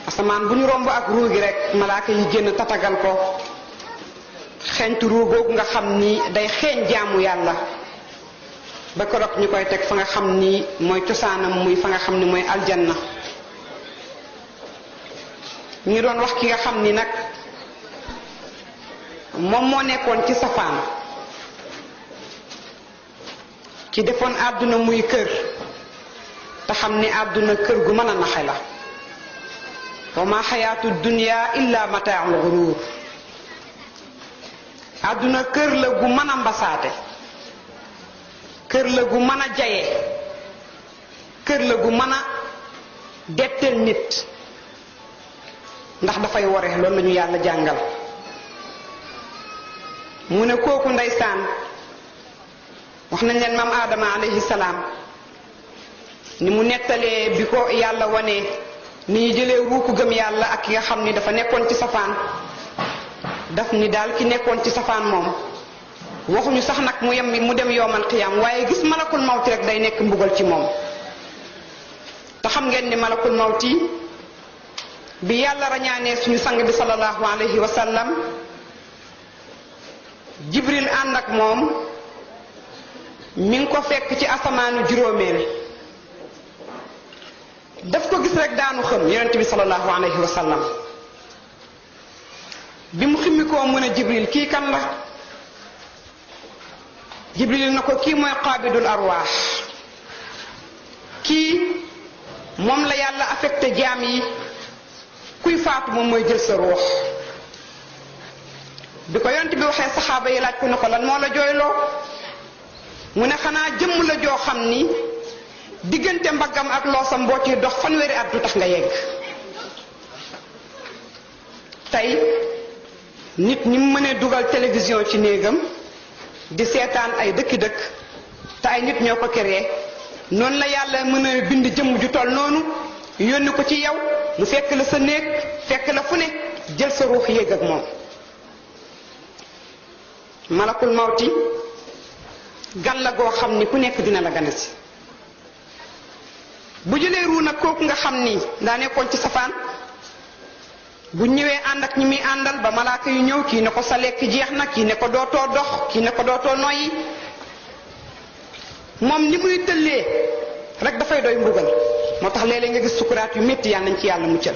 asamaan bu ñu romb ak ruu gi rek malaaka yi génn tatagal ko xeeñtu ruu googu nga xam ni day xeeñ jaamu yàlla ba keroog ñu koy teg fa nga xam ni mooy cosaanam muy fa nga xam ni mooy aljanna ñu doon wax ki nga xam ni nag moom moo nekkoon ci safaan ci defoon àdduna muy kër te xam ni àdduna kër gu mën a naxe la wa ma xayaatu dunya illa mataaul gurur àdduna kër la gu mën a mbasaate kër la gu mën a jaye kër la gu mën a detteel nit ndax dafay wore loolu lañu yàlla jàngal mu ne kooku ndeysaan wax nañ leen maam Adama alayhi salaam ni mu nettalee bi ko yàlla wane ni ñu jëlee ruuku gëm yàlla ak ki nga xam ni dafa nekkoon ci safaan daf ni daal ki nekkoon ci safaan moom waxuñu sax nag mu dem yowmal qiyaam waaye gis malakul mawti rek day nekk mbugal ci moom te xam ngeen ni malakul mawti bi yàlla rañaanee suñu sang bi sallallahu alayhi wa sallam jibril ànd ak moom mi ngi ko fekk ci asamaanu juróomeel daf ko gis rek daanu xam yonent bi sallallahu alayhi wa sallam bi mu ximmi koo mën a Jibril kii kan la Jibril na ko kii mooy qaabidul arwaax kii moom la yàlla affecté jaam yi kuy faatu moom mooy jël sa ruux bi ko yonent bi waxee saxaaba yi laaj ko ne ko lan moo la jooyloo mu ne xanaa jëmm la joo xam ni diggante mbaggam ak loosam boo ciy dox fanweeri at du tax nga yegg tey nit ñi mu mënee dugal télévision ci néegam di seetaan ay dëkki-dëkk te ay nit ñoo ko créé noonu la yàlla mën a bind jëmm ju toll noonu yónni ko ci yow mu fekk la sa néeg fekk la fu ne jël sa ruux yéeg ak moom malakul mawti gan la goo xam ni ku nekk dina la gane si bu jëlee ruu nag kooku nga xam ni daa nekkoon ci safaan bu ñëwee ànd ak ñi muy àndal ba malaaka yu ñëw kii ne ko sa lekk jeex na kii ne ko dootoo dox kii ne ko dootoo noyyi moom ni muy tëllee rek dafay doy mbugal moo tax léeg-léeg nga gis sukuraat yu métti yàlla nañ ci yàlla muccal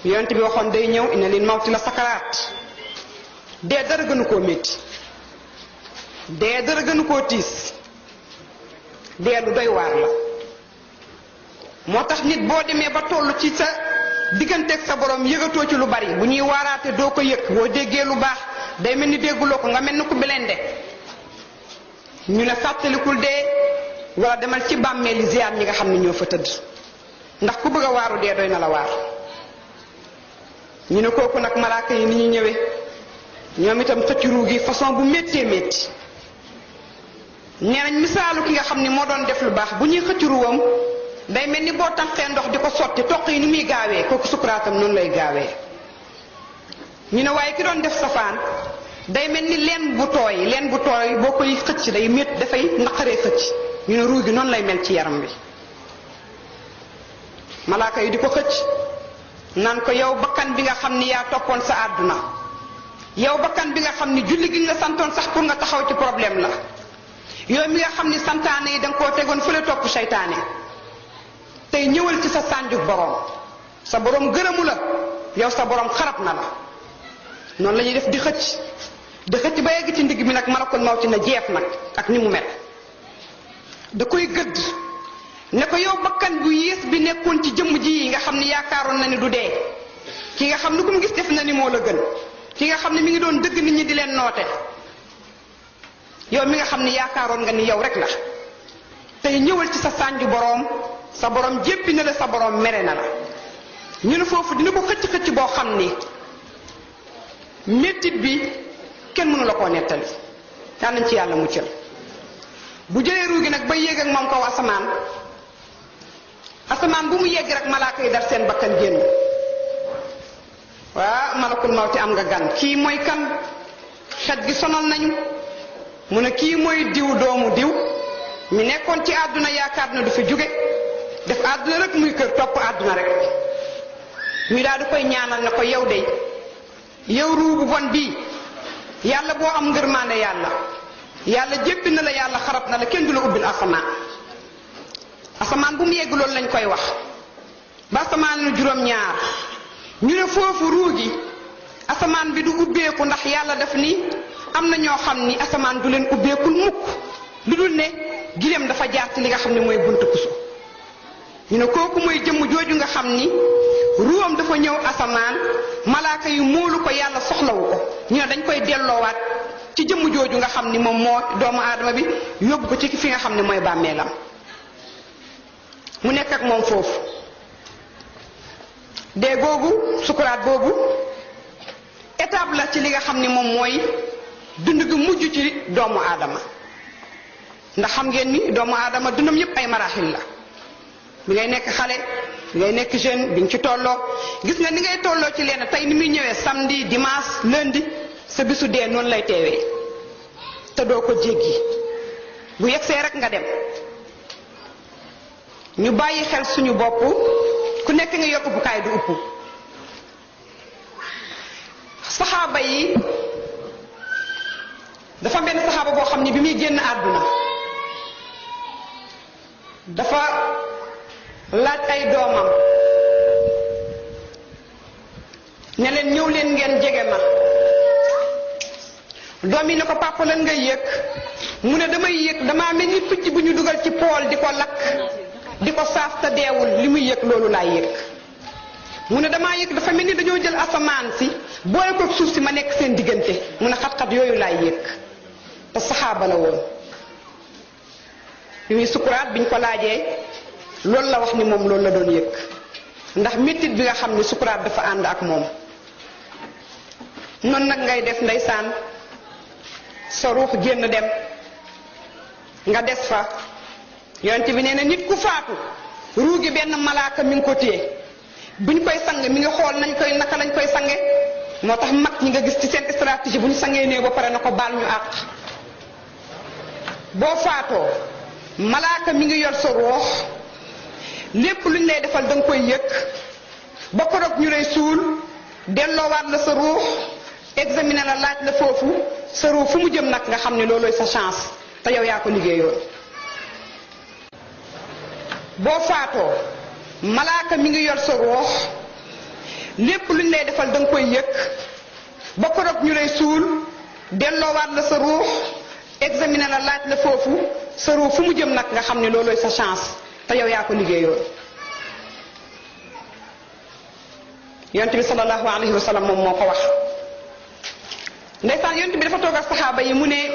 yonent bi waxoon day ñëw inna lil mawti la sakaraat dee dara gënu koo métti dee dara gënu koo tiis dee lu doy waar la moo tax nit boo demee ba toll ci sa digganteeg sa borom yëgatoo ci lu bari bu ñuy waaraate doo ko yëg boo déggee lu baax day mel ni dégguloo ko nga mel ni ku belende ñu ne fàttalikul dee wala demal ci bàmmeeli ziyaar ñi nga xam ne ñoo fa tëdd ndax ku bëgg a waaru dee doy na la waar ñu ne kooku nag malaaka yi ni ñu ñëwee ñoom itam xëcc ruu gi façon bu méttee métti nee nañ misaalu ki nga xam ni moo doon def lu baax bu ñuy xëcc ruwam day mel ni boo tànqee ndox di ko sotti toq yi ni muy gaawee kooku sukuraatam noonu lay gaawee ñu ne waaye ki doon def safaan day mel ni leen bu tooy boo koy xëcc day métti dafay naqaree xëcc ñu ne ruu gi noonu lay mel ci yaram bi malaaka yi di ko xëcc naan ko yow bakkan bi nga xam ni yaa toppoon sa àdduna yow bakkan bi nga xam ni julli gi nga santoon sax pour nga taxaw ci problème la yow mi nga xam ni santaane yi danga koo tegoon fële topp seytaane tey ñëwal ci sa sànjuk borom sa borom gërëmu la yow sa borom xarab na la noonu la ñuy def di xëcc ba yegg ci ndigg mi nag malakul mawti na jeef nag ak ni mu mel da koy gëdd ne ko yow bakkan bu yées bi nekkoon ci jëmm ji yi nga xam ni yaakaaroon na ni du dee ki nga xam ni ku mu gis def na ni moo la gën ki nga xam ne mi ngi doon dëgg nit ñi di leen noote yow mi nga xam ni yaakaaroon nga ni yow rek la tey ñëwal ci sa sànju boroom sa boroom jéppi na la sa boroom mere na la ñu ne foofu dina ko xëcc boo xam ni mettit bi kenn mënu la koo nettali yal nañ ci yàlla muccal bu jëlee ruu gi nag ba yéeg ak moom kaw asamaan bu mu yegg rek malaaka yi dar seen bakkan génn waa malakul mawti am nga gan kii mooy kan xet gi sonal nañu mu ne kii mooy diw doomu diw mi nekkoon ci àdduna yaakaar na du fi jóge def àdduna rek muy kër topp àdduna rek ñu daal di koy ñaanal ne ko yow de yow ruu bu bon bii yàlla boo am ngërmaande yàlla jéppi na la yàlla xarab na la kenn du la ubbil asamaan bu mu yegg loolu lañ koy wax ba asamaan nu juróom-ñaar ñu ne foofu ruu gi asamaan bi du ubbeeku ndax yàlla def ni am na ñoo xam ni asamaan du leen ubbeekul mukk lu dul ne gileem dafa jaar ci li nga xam ne mooy buntu puso ñu ne kooku mooy jëmm jooju nga xam ni ruwam dafa ñëw asamaan malaaka yu móolu ko yàlla soxlawu ko ñu ne dañ koy delloowaat ci jëmm jooju nga xam ni moom moo doomu aadama bi yóbbu ko ci fi nga xam ne mooy bàmmeelam mu nekk ak moom foofu dee googu sukuraat boobu étape la ci li nga xam ni moom mooy dund gi mujj ci doomu aadama ndax xam ngeen ni doomu aadama dundam yépp ay maraaxil la bi ngay nekk xale bi ngay nekk jeune bi nga ci tolloo gis nga ni ngay tolloo ci leen tey ni muy ñëwee samedi dimanche lundi sa bisu dee noonu lay teewee te doo ko jéggi bu yegsee rek nga dem ñu bàyyi xel suñu bopp ku nekk nga yor uppukaay du upp saxaaba yi dafa benn saxaaba boo xam ne bi muy génn àdduna dafa laaj ay doomam ne leen ñëw leen ngeen jege ma. doom yi ne ko papa lan ngay yëg mu ne damay yëg damaa mel ni picc bu ñu dugal ci pool di ko lakk di ko saaf te deewul li muy yëg loolu laay yëg. mu ne damaa yëg dafa mel ni dañoo jël asamaan si boole ko suuf si ma nekk seen diggante mu ne xat-xat yooyu laay yëg te saxaaba la woon. bi muy sukuraat biñ ko laajee loolu la wax ni moom loolu la doon yëg ndax mettit bi nga xam ni sukuraat dafa ànd ak moom. noonu nag ngay def ndeysaan sa ruux génn dem nga des fa yonent bi nee na nit ku faatu ruu gi benn malaaka mi ngi ko téye buñ koy sang mi ngi xool naka lañ koy sange moo tax mag ñi nga gis ci seen stratégie bu ñu sangee néew ba pare na ko baal ñu àq. boo faatoo malaaka mi ngi yor sa ruux lépp luñ lay defal da nga koy yëg ba koroog ñu lay suul delloowaat la sa ruux examiner la laaj la foofu sa ruux fu mu jëm nag nga xam ne loolooy sa chance te yow yaa ko liggéeyoon. boo faatoo malaaka mi ngi yor sa ruux lépp luñ lay defal da nga koy yëg ba koroog ñu lay suul delloowaat la sa ruux examiner la laaj la foofu sa ruux fu mu jëm nag nga xam ne loolooy sa chance te yow yaa ko liggéeyoon. yonent bi sallallahu alayhi wa sallam moom moo ko wax. ndeysaan yonent bi dafa toog ak saxaaba yi mu ne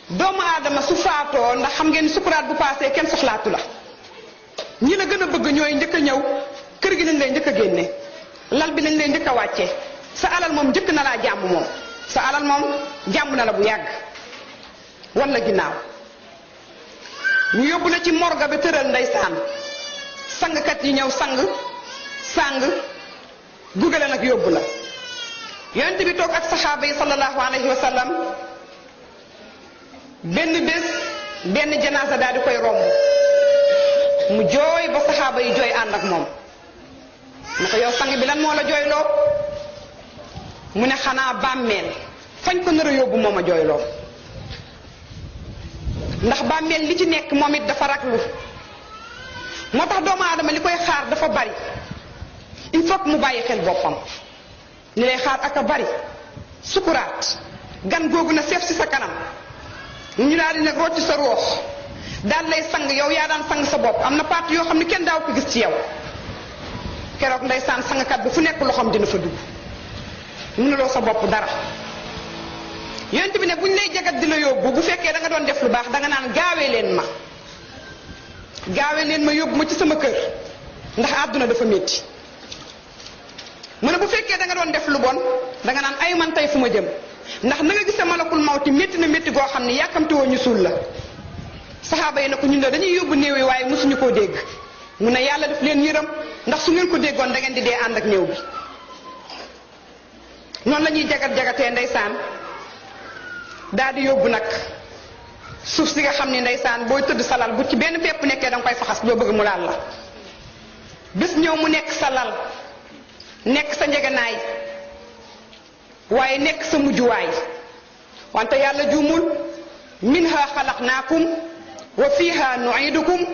doomu aadama su faatoo ndax xam ngeen sukuraat bu paasee kenn soxlaatu la ñi la gën a bëgg ñooy njëkk a ñëw kër gi lañ lay njëkk a génne lal bi lañ lay njëkk a wàcce sa alal moom njëkk na laa jàmm moom sa alal moom jàmm na la bu yàgg wan la ginnaaw ñu yóbbu la ci morga bi tëral ndeysaan sangkat yi ñëw sang gugale nag yóbbu la yonent bi toog ak saxaaba yi sallallahu alayhi wa sallam benn bés benn janaasa daal di koy romb mu jooy ba saxaaba yi jooy ànd ak moom mu ko yow sang bi lan moo la jooyloo mu ne xanaa bàmmeel fañ ko nar a yóbbu moom a jooyloo ndax bàmmeel li ci nekk moom it dafa raglu moo tax doomu aadama li koy xaar dafa bari il faut que mu bàyyi xel boppam li lay xaar ak a bari sukuraat gan googu na seef si sa kanam ñu daal di nag rocc sa roox daal lay sang yow yaa daan sang sa bopp am na parti yoo xam ne kenn daaw ko gis ci yow keroog ndeysaan sangkat bi fu nekk loxoom dina fa dugg mënuloo sa bopp dara yonent bi ne buñ lay jagat di la yóbbu bu fekkee da nga doon def lu baax da nga naan gaawee leen ma yóbbu ma ci sama kër ndax àdduna dafa métti mu ne bu fekkee da nga doon def lu bon da nga naan ay man tey fu ma jëm ndax na nga gisee malakul mawti métti na métti goo xam ne yàkkamti woo ñu suul la saxaaba yi ne ko ñun la dañuy yóbbu néew yi waaye mosuñu koo dégg mu ne yàlla def leen yërëm ndax su ngeen ko déggoon da ngeen di dee ànd ak néew bi noonu la ñuy jagatee ndeysaan daal di yóbbu nag suuf si nga xam ne ndeysaan booy tëdd sa lal bu ci benn pepp nekkee da nga koy faxas doo bëgg mu laal la bés ñëw mu nekk sa lal nekk sa njeganaay waaye nekk sa mujjuwaay wante yàlla juumul minha xalaqnaakum wa fiha nuidukum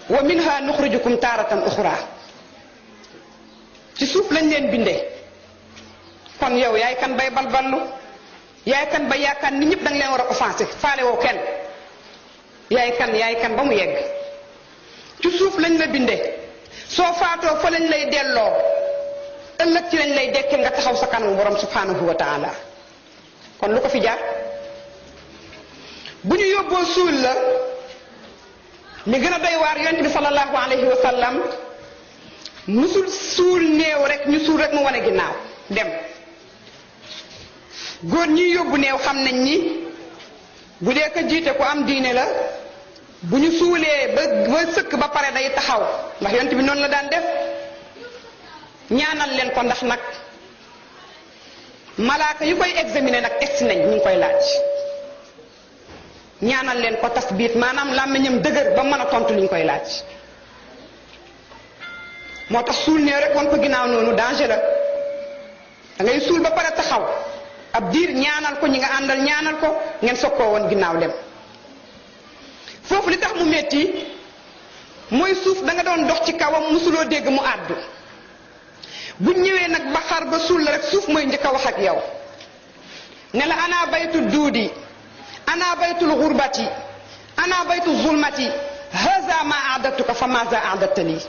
wa minha nuxrijukum taaratan uxra ci suuf lañ leen bindee kon yow yaay kan bay balballu yaay kan ba yaakaar nit ñëpp da nga leen war a offensé faale woo kenn yaay kan ba mu yegg ci suuf lañ la bindee soo faatoo fa lañ lay delloo ëllëg ci lañ lay dekkil nga taxaw sa kanamu borom subhanahu wa taala kon lu ko fi jaar bu ñu yóbboo suul la li gën a doy waar yonent bi sallallahu alayhi wa sallam musul suul néew rek ñu suul rek mu wane ginnaaw dem góor ñi yóbbu néew xam nañ ni bu dee ko jiite ku am diine la bu ñu suulee ba sëkk ba pare day taxaw ndax yonent bi noonu la daan def ñaanal leen ko ndax nag malaaka yu koy examiner nag egsi nañ ñu ngi koy laaj ñaanal leen ko tasbiit maanaam làmmiñam dëgër ba mën a tontu li ñu koy laaj moo tax suul néew rek wan ko ginnaaw noonu danger la da ngay suul ba pare taxaw ab diir ñaanal ko ñi nga àndal ñaanal ko ngeen soog koo woon ginnaaw dem foofu li tax mu metti mooy suuf da nga doon dox ci kawam musuloo dégg mu àddu bu ñëwee nag ba xar ba suul la rek suuf mooy njëkk a wax ak yow ne la ana baytul duudi ana baytul xurbati ana baytul zulmati haza ma aadatuka fa maza aadatta lii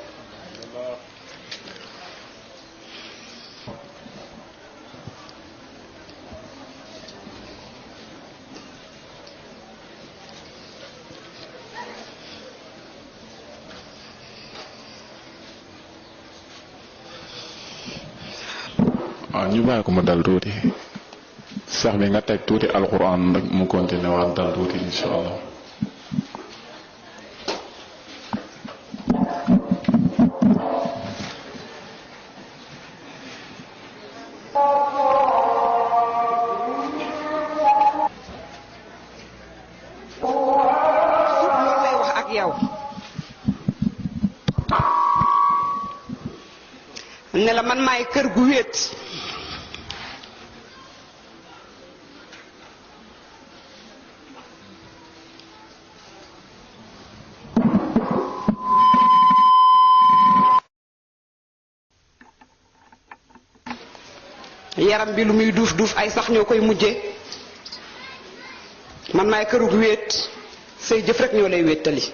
waaw ñu bàyyi ko mu dal tuuti sax bi nga teg tuuti alquran rek mu continuer waat dal tuuti insha allah loolu lay wax ak yow ne la man maay kër gu wéet yaram bi lu muy duuf duuf ay sax ñoo koy mujje man maay këru gu wéet say jëf rek ñoo lay wéttali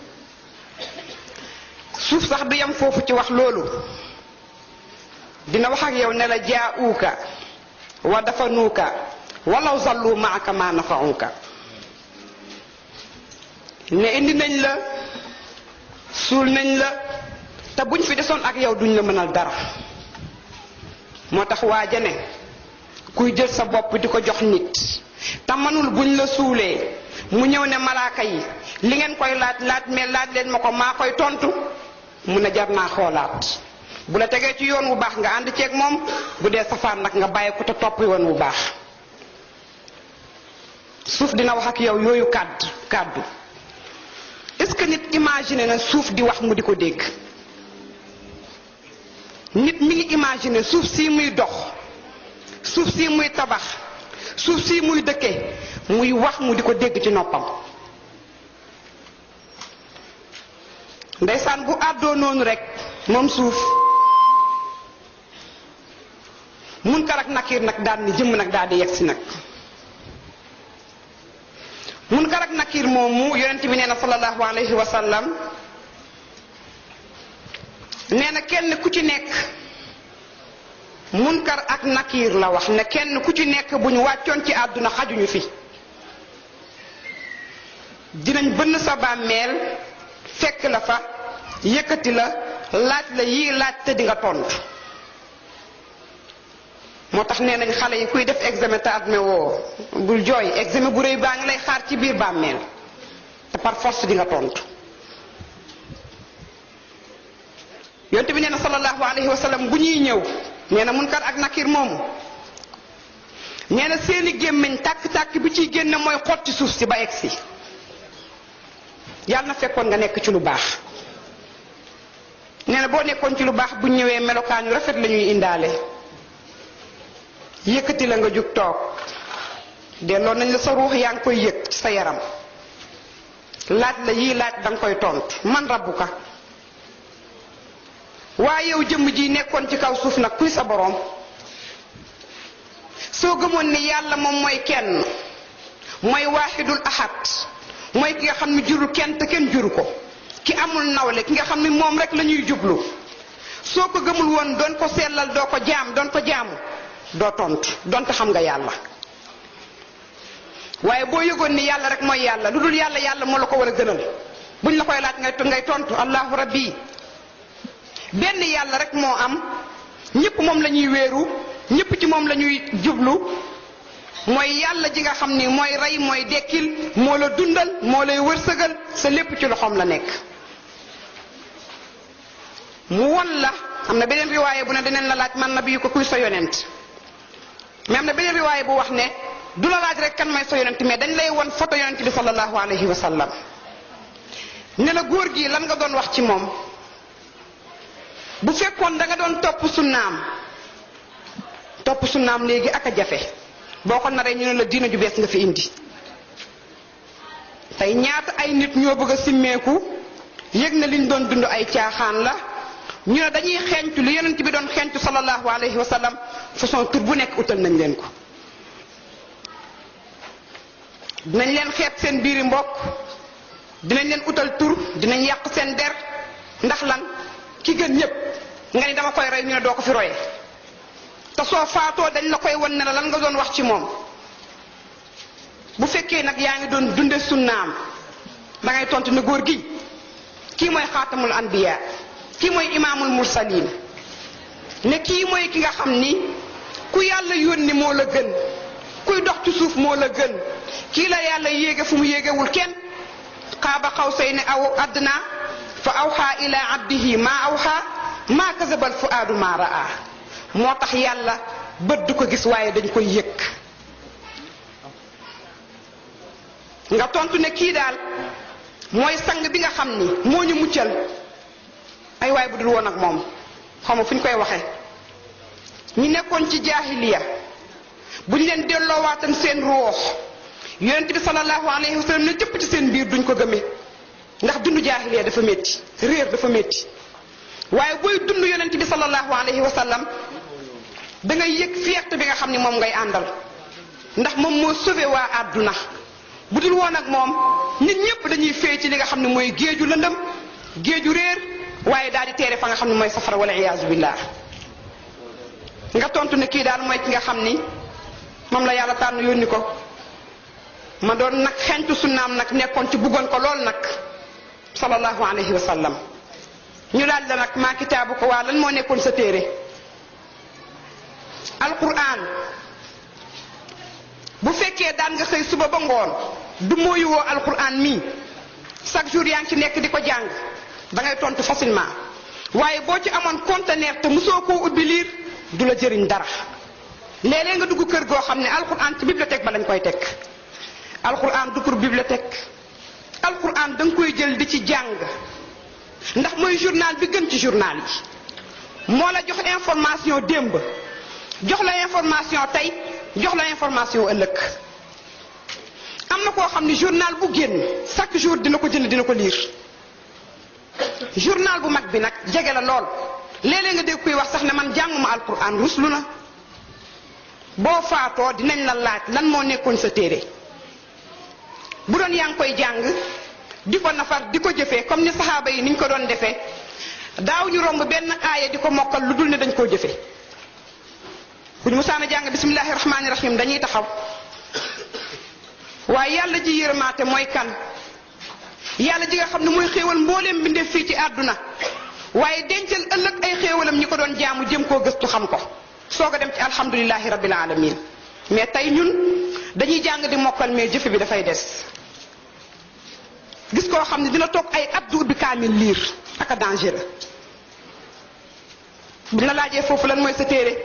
suuf sax du yam foofu ci wax loolu dina wax ak yow ne la jaa'uuka wa dafanuuka walaw zallu maaka ma nafa'uka ne indi nañ la suul nañ la te buñ fi desoon ak yow duñ la mënal dara moo tax waaja ne kuy jël sa bopp di ko jox nit te manul buñ la suulee mu ñëw ne malaaka yi li ngeen koy laaj mais laaj leen ma ko maa koy tontu mu ne jar naa xoolaat bu la tegee ci yoon wu baax nga ànd ceeg moom bu dee safaan nag nga bàyyi ko te topp yoon wu baax suuf dina wax ak yow yooyu kàddu est-ce que nit imaginer na suuf di wax mu di ko dégg nit mi ngi imaginer suuf si muy dox suuf si muy tabax suuf si muy dëkke muy wax mu di ko dégg ci noppam ndeysaan bu àddoo noonu rek moom suuf Munkar ak Nakiir nag daal ni jëmm nag daal di yegsi nag Munkar ak Nakiir moomu yonent bi nee na sallallahu alayhi wa sallam nee na kenn ku ci nekk Munkar ak Nakiir la wax ne kenn ku ci nekk bu ñu wàccoon ci àdduna xajuñu fi dinañ bënn sa bàmmeel fekk la fa yëkkati la laaj la yii laaj te di nga tontu moo tax nee nañ xale yi kuy def examen te admet woo bul jooy examen bu rëy baa ngi lay xaar ci biir bàmmeel te par force di nga tontu yonte bi nee na sallallahu alayhi wa sallam bu ñuy ñëw nee na Munkar ak Nakiir moomu nee na seeni gémmiñ tàkk-tàkk bi ciy génn mooy xotti suuf si ba egsi yàlla na fekkoon nga nekk ci lu baax nee na boo nekkoon ci lu baax bu ñëwee melokaan yu rafet la ñuy indaale yëkkati la nga jug toog delloo nañ la sa ruux yaa ngi koy yëg ci sa yaram laaj la yii laaj danga koy tontu man rabbuka waaye yow jëmm ji nekkoon ci kaw suuf nag kuy sa boroom soo gëmoon ni yàlla moom mooy kenn mooy waaxidul ahad mooy ki nga xam ne jurul kenn te kenn juru ko ki amul nawle ki nga xam ne moom rek la ñuy jublu soo ko gëmul woon doon ko sellal doon ko jaamu doo tontu donte xam nga yàlla waaye boo yëgoon ni yàlla rek mooy yàlla lu dul yàlla yàlla moo la ko war a gënal buñ la koy laaj ngay tontu allahu rabbi benn yàlla rek moo am ñëpp moom la ñuy wéeru ñëpp ci moom la ñuy jublu mooy yàlla ji nga xam ni mooy rey mooy dekkil moo la dundal moo lay wërsëgal sa lépp ci loxoom la nekk mu won la am na beneen riwaaye bu ne dinañ la laaj man nabi ko kuy sa yonent mais am na beneen riwaaye bu wax ne du la laaj rek kan mooy sa yonent mais dañ lay won photo yonent bi sallallahu alayhi wa sallam ne la góor gi lan nga doon wax ci moom bu fekkoon da nga doon topp sunnaam léegi ak a jafe boo ko naree ñu ne la diina ju bees nga fi indi tey ñaata ay nit ñoo bëgg a simmeeku yëg na liñ doon dund ay caaxaan la ñu ne dañuy xeeñtu lu yonent bi doon xeeñtu sallallahu alayhi wa sallam façon tur bu nekk utal nañ leen ko. dinañ leen xeeb seen biiri mbokk dinañ leen utal tur dinañ yàq seen der ndax lan ki gën ñëpp nga ni dama koy roy ñu ne doo ko fi roye te soo faatoo dañ la koy wan ne la lan nga doon wax ci moom. bu fekkee nag yaa ngi doon dunde sunnaam da ngay tontu ne góor gi kii mooy xaatamul anbiya kii mooy imaamul mursalin ne kii mooy ki nga xam ni ku yàlla yónni moo la gën kuy dox ci suuf moo la gën kii la yàlla yéege fu mu yéegewul kenn qaaba qawsayni aw adna fa awxa ila abdihi ma awxa ma kazabal fuaadu ma raa moo tax yàlla bët du ko gis waaye dañ koy yëg. nga tontu ne kii daal mooy sang bi nga xam ni moo ñu muccal ay waay bu dul woon ak moom xaw ma fu ñu koy waxee ñi nekkoon ci jaahiliya bu ñu leen delloowaatan seen ruux yonent bi sallallahu alayhi wa sallam ne jëpp ci seen biir duñ ko gëmee ndax dundu jaahiliya dafa métti réer dafa métti waaye booy dund yonent bi sallallahu alayhi wa sallam da ngay yëg fierté bi nga xam ni moom ngay àndal ndax moom moo sauvé waa àdduna bu dul woon ak moom nit ñëpp dañuy fay ci li nga xam ne mooy géeju lëndëm géeju réer waaye daal di teere fa nga xam ne mooy safara wala iyaazu billah. nga tontu ne kii daal mooy ki nga xam ni moom la yàlla tànn yónni ko ma doon nag xentu sunnaam nag nekkoon ci buggoon ko lool nag sallallahu alayhi wa sallam. ñu laaj la nag maa kitaabu ko waa lan moo nekkoon sa téere alquran bu fekkee daan nga xëy suba ba ngoon du mooyu woo alquran mii chaque jour yaa ngi ci nekk di ko jàng da ngay tontu facilement waaye boo ci amoon conteneur te mosoo koo ubbi liir du la jëriñ dara. léeg-léeg nga dugg kër goo xam ne alquran ci bibliothèque ba lañ koy teg alquran du pour bibliothèque alquran da nga koy jël di ci jàng ndax mooy journal bi gën ci journal yi moo la jox information démb jox la information tey jox la information ëllëg. am na koo xam ne journal bu génn chaque jour dina ko jënd dina ko liir journal bu mag bi nag jege la lool léeg-léeg nga dégg kuy wax sax ne man jànguma alquran ruslu na. boo faatoo dinañ la laaj lan moo nekkoon sa téere bu doon yaa ngi koy jàng di ko nafar di ko jëfee comme ni saxaaba yi niñ ko doon defee daaw ñu romb benn aaya di ko mokkal lu dul ne dañ koo jëfee bu ñu musaana jàng bismillahi rahmaani rahim dañuy taxaw waaye yàlla ji yërmaate mooy kan yàlla ji nga xam ne mooy xéewal mbooleem mbindeef fii ci àdduna waaye dencal ëllëg ay xéewalam ñi ko doon jaamu jëm koo gëstu xam ko soog a dem ci alhamdulilahi rabbil alamin mais tey ñun dañuy jàng di mokkal mais jëfe bi dafay des. gis koo xam ne dina toog ay at du ubbi kaamil liir ak a dangereux bu la laajee foofu lan mooy sa téere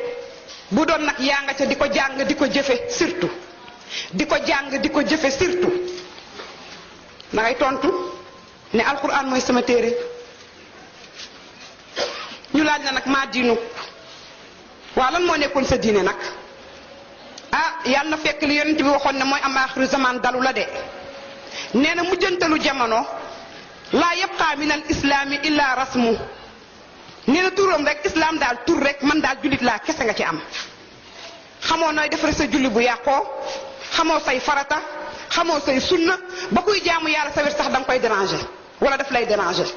bu doon nag yaa nga ca di ko jàng di ko jëfe surtout di ko jàng di ko jëfe surtout da ngay tontu ne alquran mooy sama téere. ñu laaj la nag maa diinu waaw lan moo nekkoon sa diine nag yàlla na fekk li yonent bi waxoon ne mooy am axiru zaman dalu la de nee na mujjantalu jamono laa yabqa min al islaami illa rasmu nee na turam rek islam daal tur rek man daal jullit laa kese nga ci am. xamoo nooy defare sa julli bu yàqoo xamoo say farata xamoo say sunna ba kuy jaamu yàlla sa wér sax da nga koy déranger wala daf lay déranger.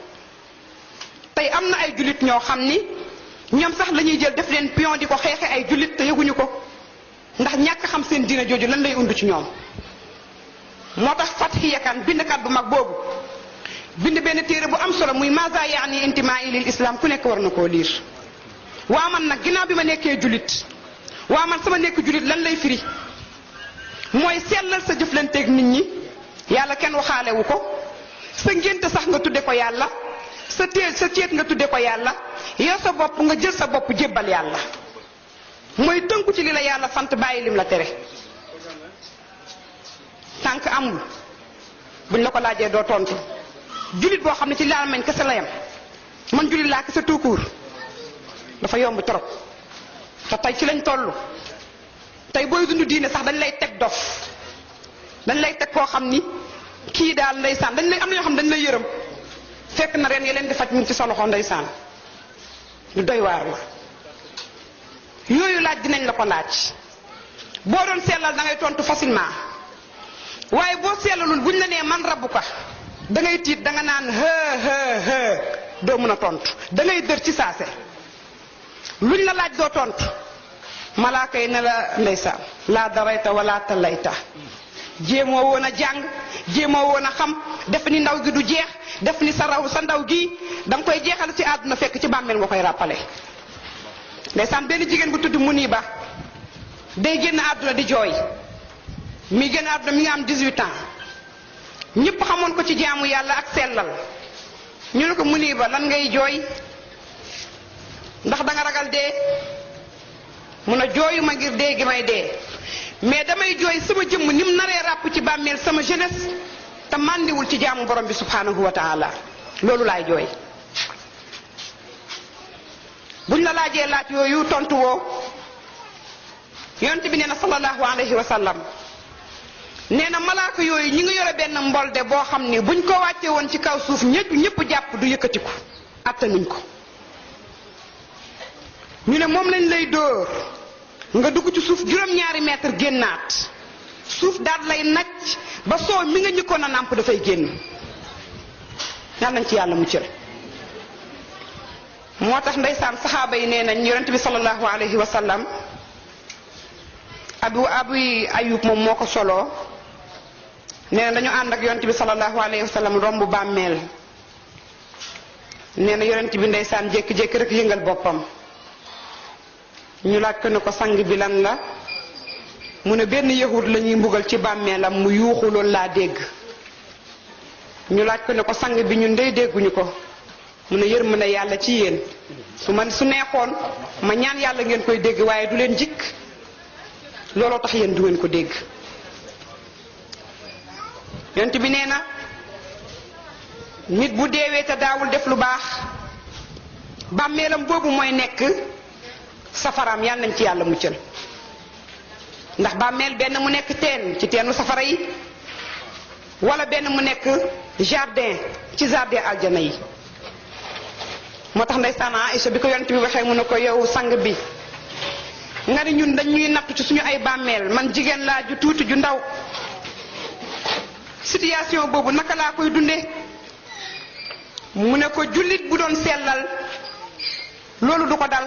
tey am na ay jullit ñoo xam ni ñoom sax la ñuy jël def leen pion di ko xeexe ay jullit te yëguñu ko ndax ñàkk xam seen diina jooju lan lay undu ci ñoom. moo tax Fathiya Kan bindkat bu mag boobu bind benn téere bu am solo muy maza yaani intimaai lil islam ku nekk war na koo liir. waa man nag ginnaaw bi ma nekkee jullit waa man sama nekk jullit lan lay firi mooy sellal sa jëflanteeg nit ñi yàlla kenn waxaalewu ko sa ngénte sax nga tudde ko yàlla sa ceet nga tudde ko yàlla yow sa bopp nga jël sa bopp jébbal yàlla mooy tënku ci li la yàlla sant bàyyi lim la tere. tànk amul buñ la ko laajee doo tontu jullit boo xam ne ci laal mañ kese la yam man jullit laa kese tout court dafa yomb trop te tey ci lañ toll tey booy dund diine sax dañ lay teg dof dañ lay teg koo xam ni kii daal ndeysaan dañ lay am na ñoo xam dañ lay yërëm fekk na ren ya leen di faj mu ci sa loxo ndeysaan lu doy waar la. yooyu laaj dinañ la ko laaj boo doon sellal da ngay tontu facilement waaye boo sellalul buñ la nee man rabbuka da ngay tiit da nga naan doo mën a tontu da ngay dër ci saase luñ la laaj doo tontu malaaka yi ne la ndeysaan laa darayta wala talayta jéemoo woon a jàng jéemoo woon a xam def ni ndaw gi du jeex def ni sa ndaw gi da nga koy jeexal ci àdduna fekk ci bàmmeel nga koy rappale. ndeysaan benn jigéen bu tudd Muniba day génn àdduna di jooy mi génn àdduna mi ngi am 18 ans ñëpp xamoon ko ci jaamu yàlla ak sellal ñu ne ko Muniba lan ngay jooy ndax da nga ragal dee mun a jooyu ma ngir dee gi may dee mais damay jooy sama jëmm ni mu naree ràpp ci bàmmeel sama jeunesse te màndiwul ci jaamu borom bi subhanahu wa taala loolu laay jooy. buñ la laajee laaj yooyu tontu woo yonent bi nee na sallallahu alayhi wa sallam nee na malaaka yooyu ñi ngi yore benn mbolde boo xam ni buñ ko wàcce woon ci kaw suuf ñëpp jàpp du yëkkatiku attanuñ ko ñu ne moom lañ lay dóor nga dugg ci suuf juróom-ñaari mètre génnaat suuf daal lay nacc ba soo mi nga ñëkkoon a nàmp dafay génn yal nañ ci yàlla muccal. moo tax ndeysaan saxaaba yi nee nañ yonent bi sallallahu alayhi wa sallam abu ayub moom moo ko soloo nee na dañu ànd ak yonent bi sallallahu alayhi wa sallam romb bàmmeel nee na yonent bi ndeysaan jékki-jékki rek yëngal boppam ñu laaj ko ne ko sang bi lan la mu ne benn yahud la ñuy mbugal ci bàmmeelam mu yuuxu loolu laa dégg ñu laaj ko ne ko sang bi ñun dey dégguñu ko mu ne yërmande yàlla ci yéen su neexoon ma ñaan yàlla ngeen koy dégg waaye du leen jikk looloo tax yéen du ngeen ko dégg. yonent bi nee na nit bu deewee te daawul def lu baax bàmmeelam boobu mooy nekk safaraam yàlla nañ ci yàlla muccal ndax bàmmeel benn mu nekk teen ci teenu safara yi wala benn mu nekk jardin ci jardin aljana yi. moo tax ndeysaan Aïcha bi ko yonent bi waxee mu ne ko yow sang bi nga ni ñun dañuy natt ci suñu ay bàmmeel man jigéen laa ju tuuti ju ndaw situation boobu naka laa koy dundee mu ne ko jullit bu doon sellal loolu du ko dal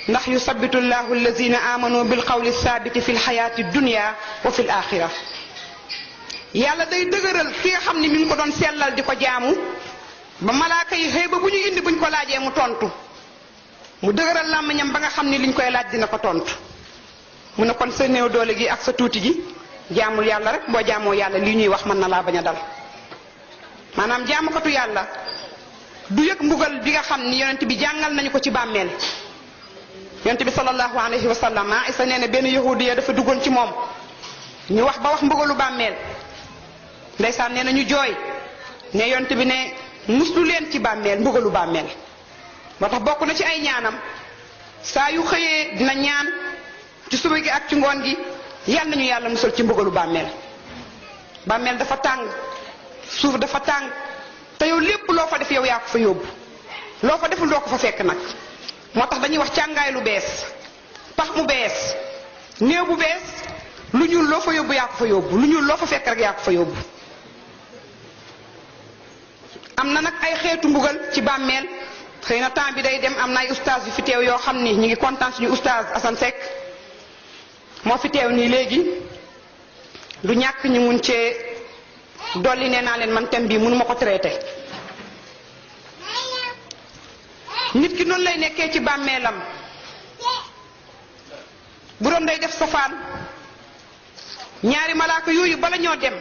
ndax yusabbitu llahu allazina amanu bil qawli sabiti fi lxayaati dunya wa fi l axira yàlla day dëgëral ki nga xam ni mi ngi ko doon sellal di ko jaamu ba malaaka yi xëy ba bu ñu indi buñ ko laajee mu tontu mu dëgëral làmmiñam ba nga xam ni liñ koy laaj dina ko tontu mu ne kon sa néew doole gi ak sa tuuti gi jaamul yàlla rek boo jaamoo yàlla lii ñuy wax mën na laa bañ a dal maanaam jaamukatu yàlla du yëg mbugal bi nga xam ni yonent bi jàngal nañu ko ci bàmmeel. yonent bi sallallahu alayhi wa sallam Isa nee na benn yahudiya dafa duggoon ci moom ñu wax ba wax mbugalu bàmmeel ndeysaan nee na ñu jooy ne yonent bi ne muslu leen ci bàmmeel mbugalu bàmmeel. moo tax bokk na ci ay ñaanam saa yu xëyee dina ñaan ci suba gi ak ci ngoon gi yal nañu yàlla musal ci mbugalu bàmmeel. bàmmeel dafa tàng suuf dafa tàng te yow lépp loo fa def yow yaa ko fa yóbbu loo fa deful doo ko fa fekk nag. moo tax dañuy wax càngaay lu bees pax mu bees néew bu bees lu ñuul loo fa yóbbu yaa ko fa yóbbu lu ñuul loo fa fekk rek yaa ko fa yóbbu. am na nag ay xeetu mbugal ci bàmmeel xëy na temps bi day dem am na ay ustaas yu fi teew yoo xam ni ñu ngi kontaan suñu ustaas Assane Seck moo fi teew nii léegi du ñàkk ñu mun cee dolli nee naa leen man thème bii mënuma ko traité. nit ki noonu lay nekkee ci bàmmeelam bu doon day def safaan ñaari malaaka yooyu bala ñoo dem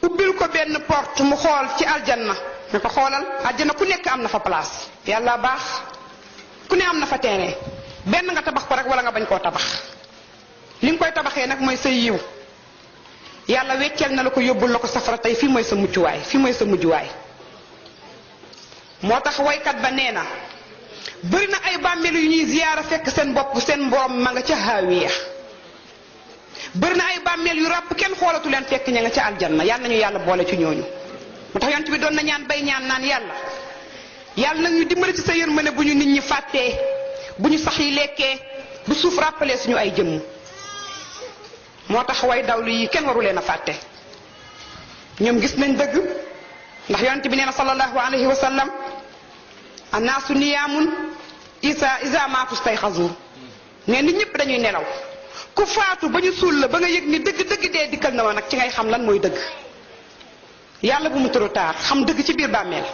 ubbil ko benn porte mu xool ci aljanna ne ko xoolal aljanna ku nekk am na fa place yàlla baax ku ne am na fa terrain benn nga tabax ko rek wala nga bañ koo tabax li nga koy tabaxee nag mooy sa yiw yàlla wecceel na la ko yóbbul la ko safara tey fii mooy sa muccuwaay fii mooy sa mujjuwaay. moo tax waykat ba nee na bëri na ay bàmmeel yu ñuy ziyaara fekk seen bopp seen borom ma nga ca haawiya bëri na ay bàmmeel yu ràpp kenn xoolatu leen fekk ña nga ca aljanna yal nañu yàlla boole ci ñooñu. moo tax yonent bi doon na ñaan bay ñaan naan yàlla nag ñu dimbali ci sa yërmande bu ñu nit ñi fàttee bu ñu sax yi lekkee bu suuf rappelé suñu ay jëmm moo tax way dawlu yi kenn waru leen a fàtte ñoom gis nañ dëgg ndax yonent bi nee na sallallahu alayhi wa sallam annaasu niyaamun isa maatu stayxazu ne nit ñëpp dañuy nelaw ku faatu ba ñu suul la ba nga yëg ni dëgg dee dikkal na ma nag ci ngay xam lan mooy dëgg yàlla bu mu trop tard xam dëgg ci biir bàmmeel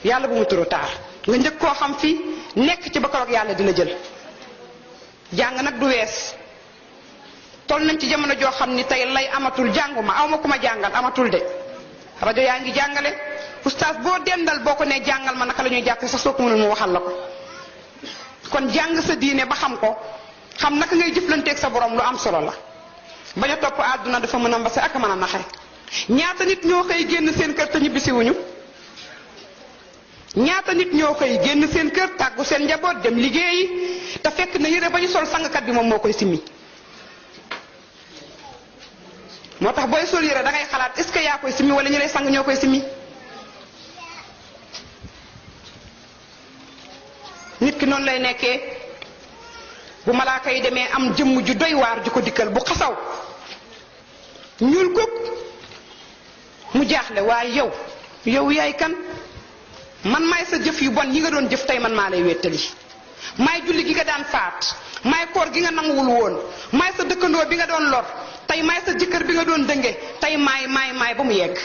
yàlla bu mu trop tard nga njëkk koo xam fi nekk ci ba kaw ak yàlla di la jël jàng nag du wees toll nañ ci jamono joo xam ni tey lay amatul jànguma aw ma ku ma jàngal amatul de rajo yaa ngi jàngale oustaz boo dendal boo ko nee jàngal ma naka la ñuy jàppee sax soo ko mënul mu waxal la ko kon jàng sa diine ba xam ko xam naka ngay jëflanteeg sa borom lu am solo la bañ a topp àdduna dafa mën a mbase ak a mën a naxe ñaata nit ñoo xëy génn seen kër te ñibbisiwuñu ñaata nit ñoo xëy génn seen kër tàggu seen njaboot dem liggéeyi te fekk na yére ba ñu sol sangkat bi moom moo koy simmi moo tax booy sol yére da ngay xalaat est-ce que yaa koy simmi wala ñu lay sang ñoo koy simmi nit ki noonu lay nekkee bu malaaka yi demee am jëmm ju doy waar ju ko dikkal bu xasaw ñuul ko mu jaaxle waaye yow yaay kan man maay sa jëf yu bon yi nga doon jëf tey man maa lay wéttali maay julli gi nga daan faat maay koor gi nga nanguwul woon maay sa dëkkandoo bi nga doon lor tey maay sa jëkkër bi nga doon dënge tey maay ba mu yegg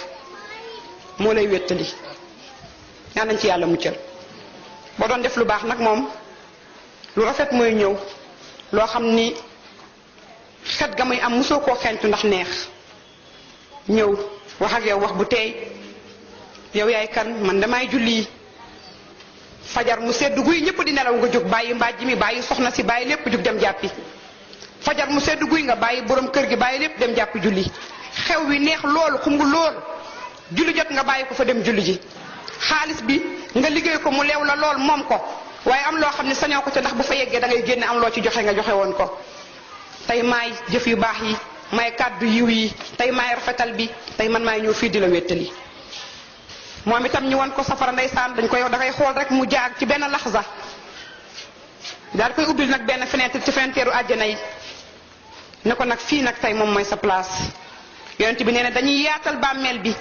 moo lay wéttali ñaan nañ ci yàlla muccal boo doon def lu baax nag moom lu rafet mooy ñëw loo xam ni xet ga muy am mosoo koo xeeñtu ndax neex ñëw wax ak yow wax bu teey yow yaay kan man damay julli fajar mu sedd guy ñëpp di nelaw nga jóg bàyyi mbàjj mi bàyyi soxna si bàyyi lépp jóg dem jàppi fajar mu sedd guy nga bàyyi borom kër gi bàyyi lépp dem jàppi julli xew wi neex loolu xumbu lool julli jot nga bàyyi ko fa dem julli ji xaalis bi nga liggéey ko mu leew la lool moom ko waaye am loo xam ne sañoo ko ca ndax bu fa yeggee da ngay génne am loo ci joxe nga joxe woon ko tey maay jëf yu baax yi maay kàddu yiw yi tey maay rafetal bi tey man maay ñëw fii di la wéttali moom itam ñu won ko safara ndeysaan dañ koy da ngay xool rek mu jaag ci benn laxza daal koy ubbil nag benn fenêtre ci fenêtre àjjana yi ne ko nag fii nag tey moom mooy sa place yonent bi nee na dañuy yaatal bàmmeel bi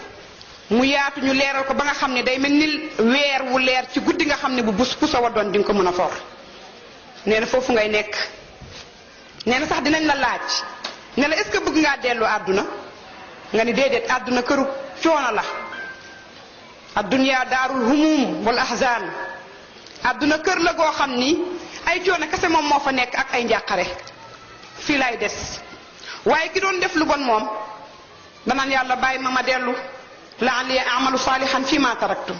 mu yaatu ñu leeral ko ba nga xam ne day mel ni weer wu leer ci guddi nga xam ne bu bus pusa wa doon di nga ko mën a for nee na foofu ngay nekk nee na sax dinañ la laaj ne la est-ce que bëgg ngaa dellu àdduna nga ni déedéet àdduna këru coono la addunya daarul humum wal ahzan àdduna kër la goo xam ni ay coono kese moom moo fa nekk ak ay njàqare fii lay des waaye ki doon def lu bon moom danaan yàlla bàyyi ma dellu la'alli a'malu salihan fi ma taraktu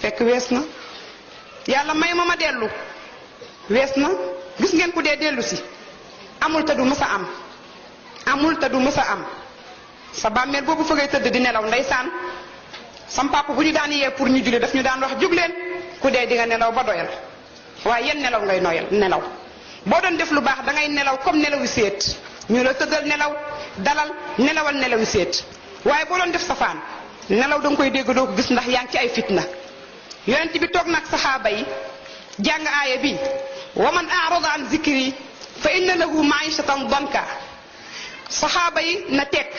fekk wees na yàlla may ma dellu wees na gis ngeen ku dee dellu si amul te du mës a am amul te du mës a am sa bàmmeel boobu fa ngay tëdd di nelaw ndeysaan sam papa bu ñu daan yee pour ñu julli daf ñu daan wax jug leen ku dee di nga nelaw ba doyal waaye yenn nelaw ngay noyal nelaw boo doon def lu baax da ngay nelaw comme nelawi seet ñu la tëddal nelaw dalal nelawal nelawi seet waaye boo doon def safaan nelaw da nga koy dégg doo ko gis ndax yaa ngi ci ay fitna yonent bi toog nag saxaaba yi jàng aaya bi wa man a'rada an zikri fa inna lahu ma'ishatan danka saxaaba yi na tekk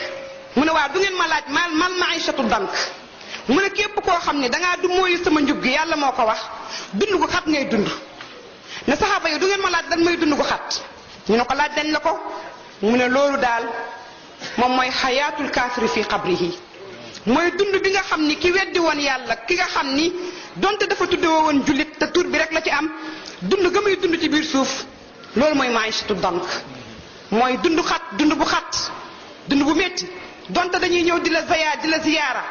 mu ne waa du ngeen ma laaj mal ma'ishatu dank mu ne képp koo xam ne dangaa du mooyu sama njub gi yàlla moo ko wax dund gu xat ngay dund ne saxaaba yi du ngeen ma laaj dan mooy dund gu xat ñu ne ko laaj dañ la ko mu ne loolu daal moom mooy xayaatul kaafiri fi qabrihi mooy dund bi nga xam ni ki weddi woon yàlla ki nga xam ni donte dafa tuddewoo woon jullit te tur bi rek la ci am dund ga muy dund ci biir suuf loolu mooy maïshatu dank mooy dund xat dund bu xat dund bu métti donte dañuy ñëw di la ziyaara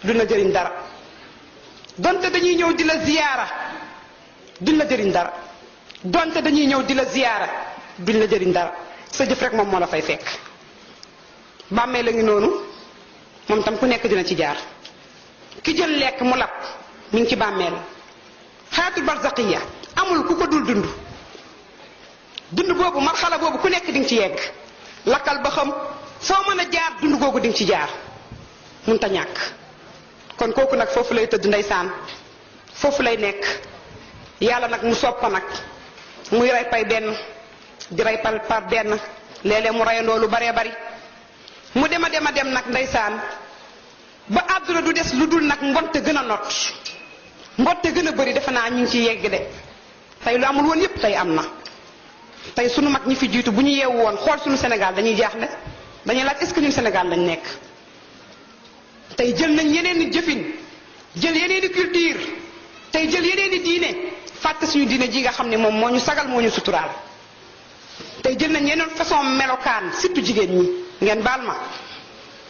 duñ la jëriñ dara donte dañuy ñëw di la ziyaara duñ la jëriñ dara donte dañuy ñëw di la ziyaara duñ la jëriñ dara sa jëf rek moom moo la fay fekk bàmmee la ngi noonu moom tam ku nekk dina ci jaar ki jël lekk mu lab mi ngi ci bàmmeel xayatul barzaqiya amul ku ko dul dund boobu marxala boobu ku nekk di nga ci yegg lakkal ba xam foo mën a jaar dund googu di nga ci jaar munta ñàkk kon kooku nag foofu lay tëdd ndeysaan foofu lay nekk yàlla nag mu soppa nag muy rey pay benn di rey par benn léeg-léeg mu reyandoo lu baree bari mu dem nag ndeysaan ba àdduna du des lu dul nag mbonte gën a not mbonte gën a bëri defe naa ñu ngi ciy yegg de tey lu amul woon yépp tey am na tey sunu mag ñi fi jiitu bu ñu yeewu woon xool sunu Sénégal dañuy jaaxle dañuy laaj est-ce que ñun Sénégal lañ nekk tey jël nañ yeneen i jëfin jël yeneen i culture tey jël yeneen i diine fàtte suñu diine ji nga xam ne moom moo ñu sagal moo ñu suturaal tey jël nañ yeneen façon melokaan surtout jigéen ñi ngeen baal ma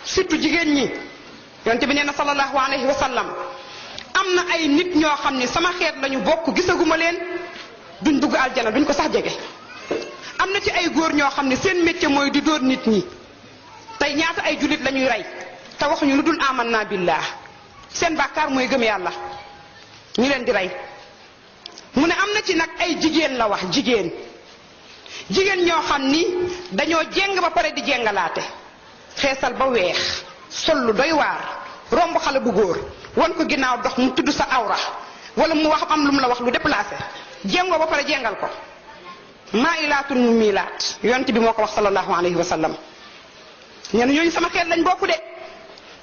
surtout jigéen ñi yonte bi nee na sallallahu alayhi wa sallam am na ay nit ñoo xam ne sama xeet lañu bokk gisaguma leen duñ dugg aljana duñ ko sax jege am na ci ay góor ñoo xam ne seen métier mooy di dóor nit ñi tey ñaata ay jullit lañuy rey te waxuñu lu dul amanna billah seen bàkkaar mooy gëm yàlla ñu leen di rey mu ne am na ci nag ay jigéen la wax jigéen ñoo xam ni dañoo jéng ba pare di jéngalaate xeesal ba weex sol lu doy waar romb xale bu góor wan ko ginnaaw dox mu tudd sa awra wala mu wax am lu mu la wax lu déplacé jéngoo ba pare jéngal ko maa'ilaatun mumiilaat yonent bi moo ko wax sallallahu alayhi wa sallam ñenn ñooñu sama xeet lañ bokku de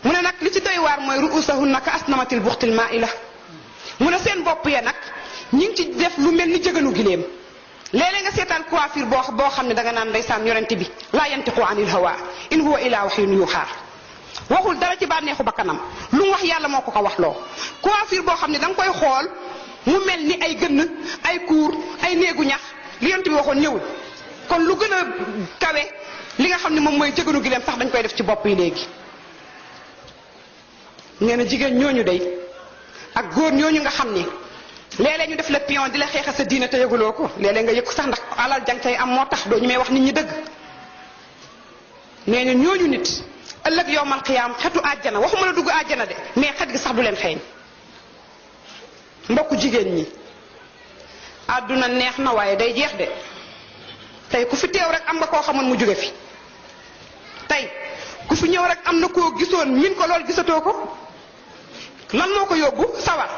mu ne nag li ci doy waar mooy ru'usahunna ka asnamatil buxtil maa'ila mu ne seen bopp ya nag ñi ngi ci def lu mel ni jëganu giléem léeg-léeg nga seetaan coiffure boo xam ne danga naan ndeysaan yonent bi laa yantiqu anil hawa in huwa illa wahyun yuuhaa waxul dara ci bànneexu bakkanam lu mu wax yàlla moo ko wax loo coiffure boo xam ne da nga koy xool mu mel ni ay gënn ay kuur ay néegu ñax li yonent bi waxoon ñëwul kon lu gën a kawe li nga xam ne moom mooy jëganu giléem sax dañ koy def ci bopp yi léegi nee na jigéen ñooñu day ak góor ñooñu nga xam ni léeg-léeg ñu def la pion di la xeexa sa diine te yëguloo ko léeg-léeg nga yëg sax ndax alal jang cay am moo tax doo ñu may wax nit ñi dëgg nee na ñooñu nit ëllëg yowmal xiyaam xetu àjjana waxuma la dugg àjjana de mais xet gi sax du leen xeeñ mbokku jigéen ñi àdduna neex na waaye day jeex de tey ku fi teew rek am nga koo xamoon mu jóge fi tey ku fi ñëw rek am na koo gisoon min ko lool gisatoo ko lan moo ko yóbbu sawar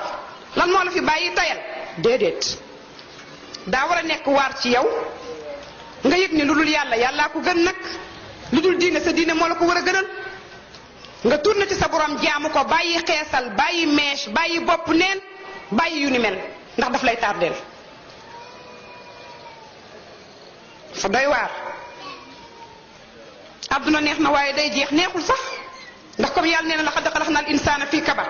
lan moo la fi bàyyi tayal déedéet daa war a nekk waar ci yow nga yëg ni lu dul yàlla yàllaa ko gën nag lu dul diine sa diine moo la ko war a gënal nga tourné ci sa borom jaamu ko bàyyi xeesal bàyyi mèche bàyyi bopp neen bàyyi yu ni mel ndax daf lay tardeel fa doy waar àdduna neex na waaye day jeex neexul sax ndax comme yàlla nee na laqad xalaqnal insaana fii kabad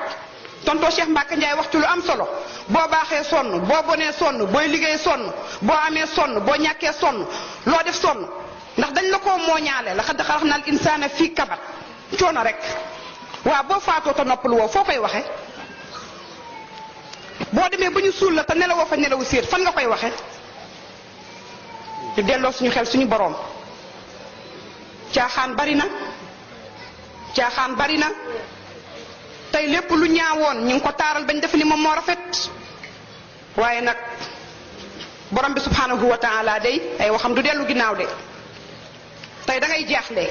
tonton Cheikh Mbacke Ndiaye wax ci lu am solo boo baaxee sonn boo bonee sonn booy liggéey sonn boo amee sonn boo ñàkkee sonn loo def sonn ndax dañ la koo mooñaale laqad xalaqnal insaana fii kabad coono rek waaw boo faatoo te noppalu woo foo koy waxe boo demee ba ñu suul la te nelawoo fa nelawu séet fan nga koy waxe ñu delloo suñu xel suñu boroom caaxaan bari na tey lépp lu ñaawoon ñu ngi ko taaral bañ def ni moom moo rafet waaye nag borom bi subhanahu wa taala day ay waxam du dellu ginnaaw de tey da ngay jaaxle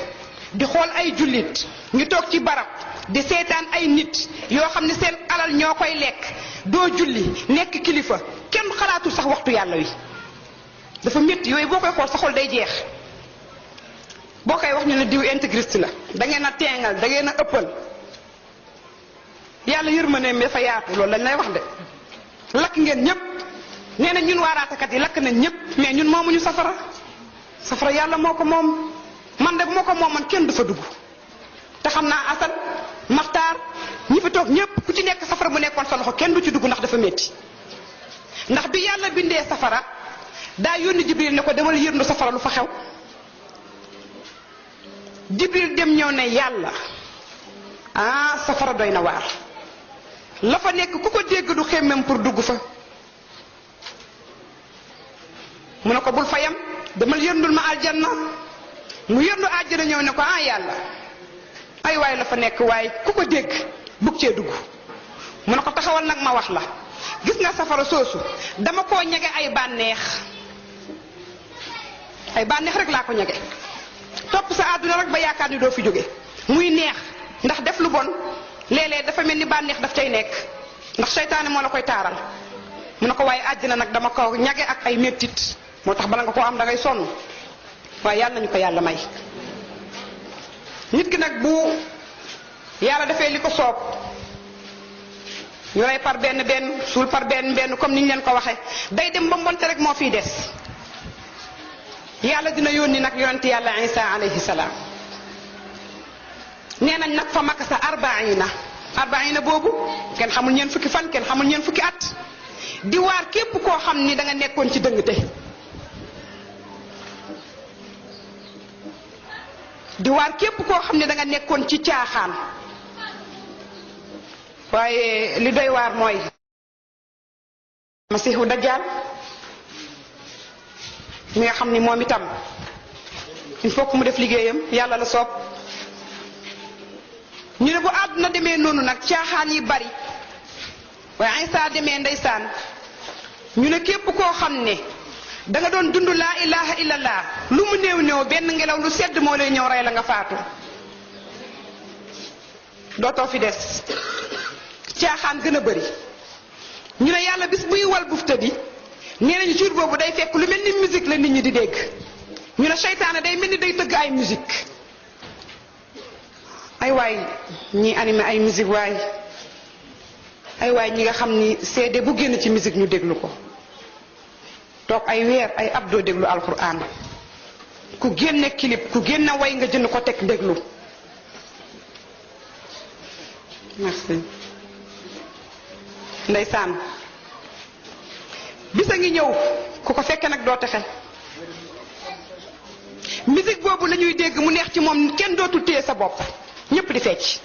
di xool ay jullit ñu toog ci barab di seetaan ay nit yoo xam ne seen alal ñoo koy lekk doo julli nekk kilifa kenn xalaatul sax waxtu yàlla wi dafa métti yooyu boo koy xool sa xol day jeex boo koy wax ñu ne diw intégriste la da ngeen a teengal da ngeen a ëppal yàlla yërmandeem dafa yaatu loolu lañ lay wax de lakk ngeen ñëpp nee na ñun waaraatekat yi lakk nañ ñëpp mais ñun moomuñu safara yàlla moo ko moom man de bu ma ko moom man kenn du fa dugg te xam naa Assane Maxtaar ñi fi toog ñëpp ku ci nekk safara bu nekkoon sa loxo kenn du ci dugg ndax dafa métti ndax bi yàlla bindee safara daa yónni Jibril ne ko demal yërndu safara lu fa xew Jibril dem ñëw ne yàlla safara doy na waar la fa nekk ku ko dégg du xemmem pour dugg fa mu ne ko bul fayam demal yërndul ma aljanna mu yërndu àjjana ñëw ne ko yàlla ay waay la fa nekk waaye ku ko dégg bugg cee dugg mu ne ko taxawal nag ma wax la gis nga safara soosu dama koo ñege ay bànneex rek laa ko ñege topp sa àdduna rek ba yaakaar ni doo fi jóge muy neex ndax def lu bon léeg-léeg dafa mel ni bànneex daf cay nekk ndax seytaane moo la koy taaral mu ne ko waaye àjjana nag dama ko ñage ak ay mettit moo tax bala nga koo am da ngay sonn waaye yàlla nañu ko yàlla may. nit ki nag bu yàlla defee li ko soob ñu rey par benn benn suul par benn benn comme niñ leen ko waxe day dem ba mbonte rek moo fiy des. yàlla dina yónni nag yonent yàlla Isa alayhi salaam nee nañ nag fa makasa arbaina boobu kenn xamul ñeen fukki fan kenn xamul ñeen fukki at di waar képp koo xam ni da nga nekkoon ci dëngte di waar képp koo xam ne da nga nekkoon ci caaxaan waaye li doy waar mooy masiixu dajjaal mi nga xam ni moom itam il faut que mu def liggéeyam yàlla la soob ñu ne bu àdduna demee noonu nag caaxaan yi bari waaye Isa demee ndeysaan ñu ne képp koo xam ne da nga doon dund laa ilaha illallah lu mu néew néew benn ngelaw lu sedd moo lay ñëw rey la nga faatu dootoo fi des caaxaan gën a bari ñu ne yàlla bis buy wal bufta bi nee nañu jour boobu day fekk lu mel ni musique la nit ñi di dégg ñu ne seytaane day mel ni day tëgg ay musique ay waay ñi animé ay musique waay ay waay ñi nga xam ni CD bu génn ci musique ñu déglu ko toog ay weer ay ab doo déglu alquran ku génne clip ku génne way nga jënd ko teg déglu merci ndeysaan bisa ngi ñëw ku ko fekke nag doo texe musique boobu la ñuy dégg mu neex ci moom kenn dootul téye sa bopp ñépp di fecc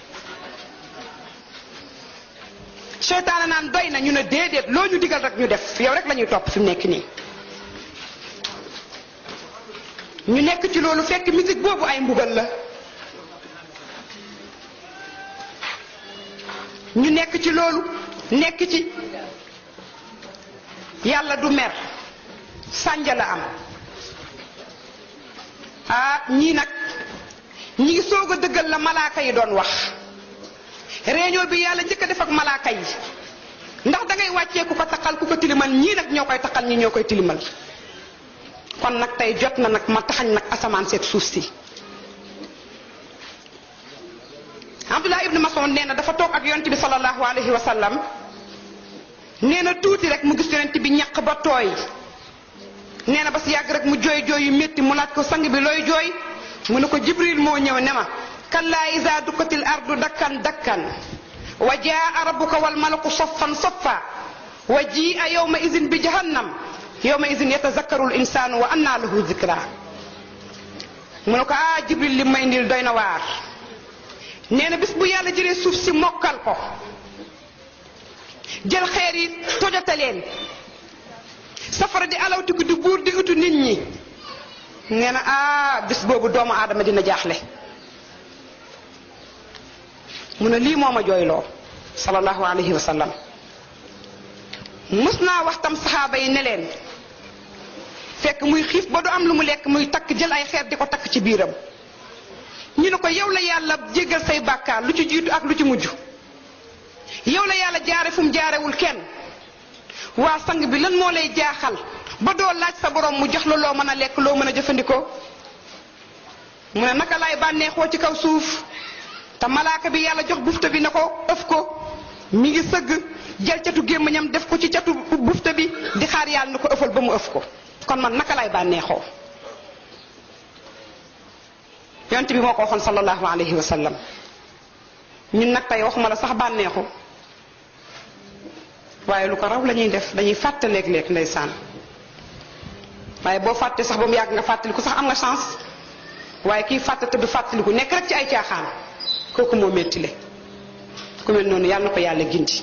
seytaane naan doy na ñu ne déedéet loo ñu digal rek ñu def yow rek la ñuy topp fi mu nekk nii ñu nekk ci loolu fekk musique boobu ay mbugal la ñu nekk ci loolu nekk ci yàlla du mer sànja la am ñii nag ñi ngi soog a dëggal la malaaka yi doon wax réunion bi yàlla njëkk a def ak malaaka yi ndax da ngay wàccee ku ko taqal ku ko tilimal ñii nag ñoo koy taqal ñii ñoo koy tilimal kon nag tey jot na nag ma taxañ nag asamaan seeg suuf si. Abdullah ibn Mas'ud nee na dafa toog ak yonent bi sallallahu alayhi wa sallam nee na tuuti rek mu gis yonent bi ñaq ba tooy nee na ba si yàgg rek mu jooy jooy yu métti mu laaj ko sang bi looy jooy mu ne ko Jibril moo ñëw ne ma kallaa izaa dukkatil ardu dakkan dakkan wa jaa rabbuka wal malaku saffan saffa wa ji'a yawma izin bi jahannam yawma izin yatazakkaru al insaanu wa annaa lahu zikra mu ne ko Jibril li may indil doy na waar nee na bis bu yàlla jëlee suuf si mokkal ko jël xeer yi tojate leen safara di alawtiku di buur di utu nit ñi nee na bis boobu doomu aadama dina jaaxle mu ne lii moo ma jooyloo sallallahu alayhi wa sallam mës naa wax tam saxaaba yi ne leen fekk muy xiif ba du am lu mu lekk muy takk jël ay xeer di ko takk ci biiram ñu ne ko yow la yàlla jéggal say bàkkaar lu ci jiitu ak lu ci mujj yow la yàlla jaare fu mu jaarewul kenn waa sang bi lan moo lay jaaxal ba doo laaj sa borom mu jox la loo mën a lekk loo mën a jëfandikoo mu ne naka laay bànneexoo ci kaw suuf te malaaka bi yàlla jox bufta bi ne ko ëf ko mi ngi sëgg jël catu gémmiñam def ko ci catu bufta bi di xaar yàlla na ko ëfal ba mu ëf ko kon man naka laay bànneexoo yonent bi moo ko waxoon sallallahu alayhi wa sallam ñun nag tey waxuma la sax bànneexu waaye lu ko raw la ñuy def dañuy fàtte léeg-léeg ndeysaan waaye boo fàtte sax ba mu yàgg nga fàttaliku sax am nga chance waaye kii fàtte te du fàttaliku nekk rek ci ay caaxaan kooku moo mettile ku mel noonu yàlla na ko yàlla gindi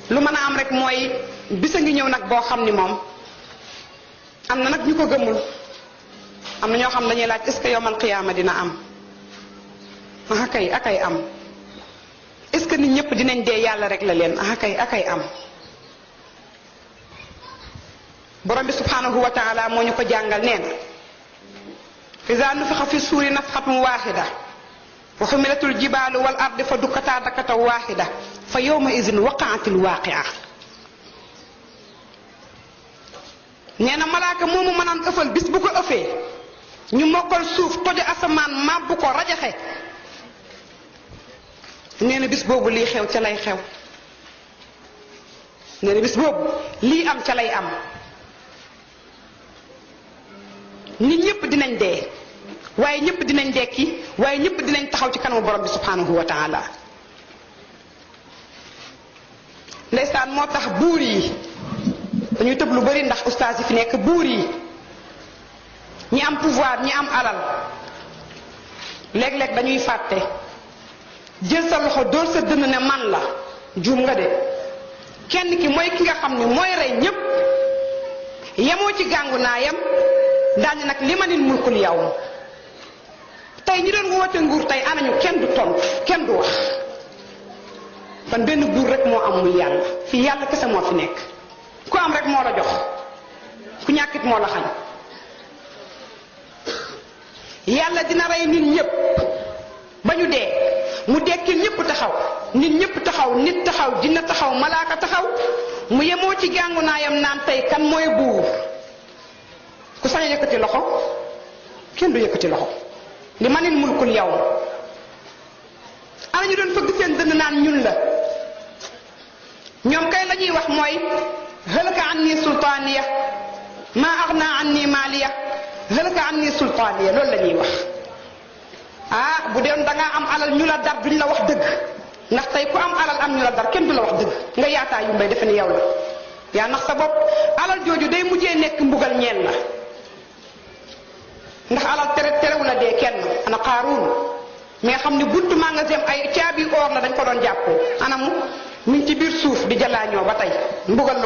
lu mën a am rek mooy bisa ngi ñëw nag boo xam ni moom am na nag ñu ko gëmul am na ñoo xam dañuy laaj est-ce que yowmal qiyaama dina am akay am est-ce que nit ñëpp dinañ dee yàlla rek la leen akay am borom bi subhanahu wa taala moo ñu ko jàngal nee na iza nufixa fi suuri nafxatun waaxida wa humilatul jibaalu wal ardi fa dukkataa dakkatan waahida fa yawma idin waqaatil waaqia. nee na malaaka moomu mënaan ëffal bis bu ko ëffee ñu mokkal suuf toje asamaan màbb ko rajaxe. nee na bis boobu lii xew ca lay xew. nee na bis boobu lii am ca lay am. nit ñëpp dinañ dee waaye ñëpp dinañ dekki waaye ñëpp dinañ taxaw ci kanamu borom bi subhanahu wa taala. ndeysaan moo tax buur yi dañuy tëb lu bari ndax ustaas yi fi nekk. buur yi ñi am pouvoir ñi am alal léeg-léeg dañuy fàtte jël sa loxo dóor sa dënn ne man la. juum nga de. kenn ki mooy ki nga xam ne mooy rey ñépp yemoo ci gàngu naayam daal nag li ma nit mulkul yawm. tey ñi doon woote nguur tey anañu kenn du tontu kenn du wax. kon benn buur rek moo am muy yàlla. fii yàlla kese moo fi nekk. ku am rek moo la jox ku ñàkkit moo la xañ. yàlla dina rey nit ñépp ba ñu dee mu dekkil ñépp taxaw. nit ñépp taxaw nit taxaw dina taxaw malaaka taxaw mu yemoo ci gàngu naayam naan tey kan mooy buur. ku sañ a yëkkati loxo kenn du yëkkati loxo. li ma nit mulkul yawm. ana ñu doon fëgg seen dënd naan ñun la. ñoom kay la ñuy wax mooy halaka anni sultaaniya maa agna anni maaliya halaka anni sultaaniya loolu la ñuy wax. ah bu dee dangaa am alal ñu la dar duñ la wax dëgg ndax tey ku am alal am ñu la dar kenn du la wax dëgg nga yaataa yu mbay defe ni yow la. yaa nax sa bopp. alal jooju day mujjee nekk mbugal ñeel la. ndax alal terewu la dee kenn. ana Qaaruun mais xam ni buntu magasin ay caabi or la dañ ko doon jàppoo. anamu mu ngi ci biir suuf di jalaañoo ba tey. mbugal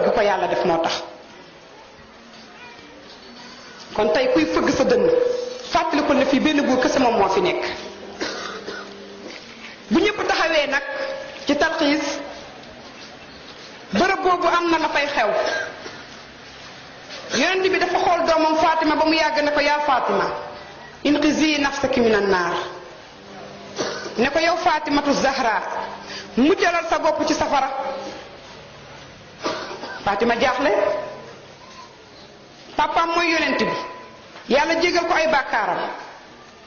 gi ko yàlla def moo tax. kon tey kuy fëgg sa dënn fàttali ko ne fii benn buur kese moom moo fi nekk. bu ñëpp taxawee nag ci talxiis bërëb boobu am na la fay xew. yonent bi dafa xool doomam Fatima ba mu yàgg ne ko yaa Fatima inqizi nafsaki minan naar. ne ko yow Fatimatu Zahra muccalal sa bopp ci safara. Fatima jaaxle. papaam mooy yonent bi yàlla jégal ko ay bàkkaaram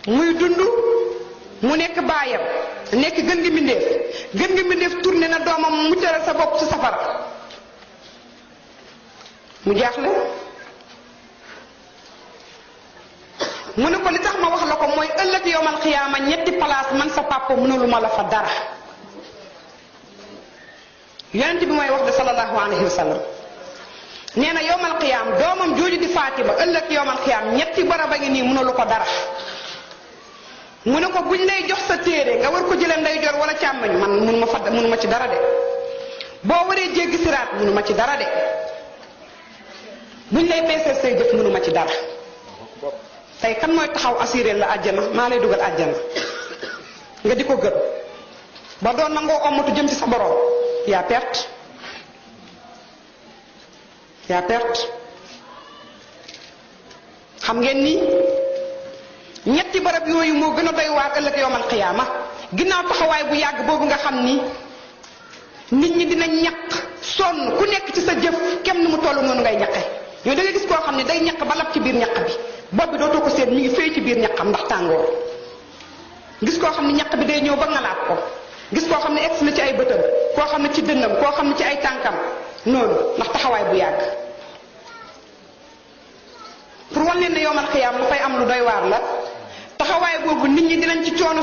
muy dund mu nekk baayam nekk gën gi mbindéef tourné na doomam muccalal sa bopp ci safara. mu jaaxle. mu ne ko li tax ma wax la ko mooy ëllëg yowmal xiyaama ñetti place man sa papa mënuluma la fa dara. yonent bi mooy wax de sallallahu alayhi wa sallam. nee na yowmal xiyaam doomam jooju di Fatima ëllëg yowmal xiyaam ñetti barab a ngi nii mënulu ko dara. mu ne ko buñ lay jox sa téere nga war ko jëlee ndeyjoor wala càmmoñ man mënuma ci dara de. boo waree jéggi siraat mënuma ci dara de. buñ lay peesee say jëf mënuma ci dara. tey kan mooy taxaw assuré la àjjana maa lay dugal àjjana nga di ko gëm ba doon nangoo omatu jëm ci sa borom yaa perte. yaa perte. xam ngeen ni ñetti barab yooyu moo gën a doy waar ëllëg yowmal xiyaama ginnaaw taxawaay bu yàgg boobu nga xam ni nit ñi dina ñaq sonn ku nekk ci sa jëf kem ni mu toll noonu ngay ñaqe. yow da nga gis koo xam ne day ñaq ba lab ci biir ñaq bi bopp bi dootoo ko seet mi ngi fay ci biir ñaqam ndax tàngoor. gis koo xam ne ñaq bi day ñëw ba ngalaat ko. gis koo xam ne egsi na ci ay bëtam koo xam ne ci dënnam koo xam ne ci ay tànkam noonu ndax taxawaay bu yàgg. pour wan leen ne yowmal xiyaam lu fay am lu doy waar la. taxawaay boobu nit ñi dinañ ci coono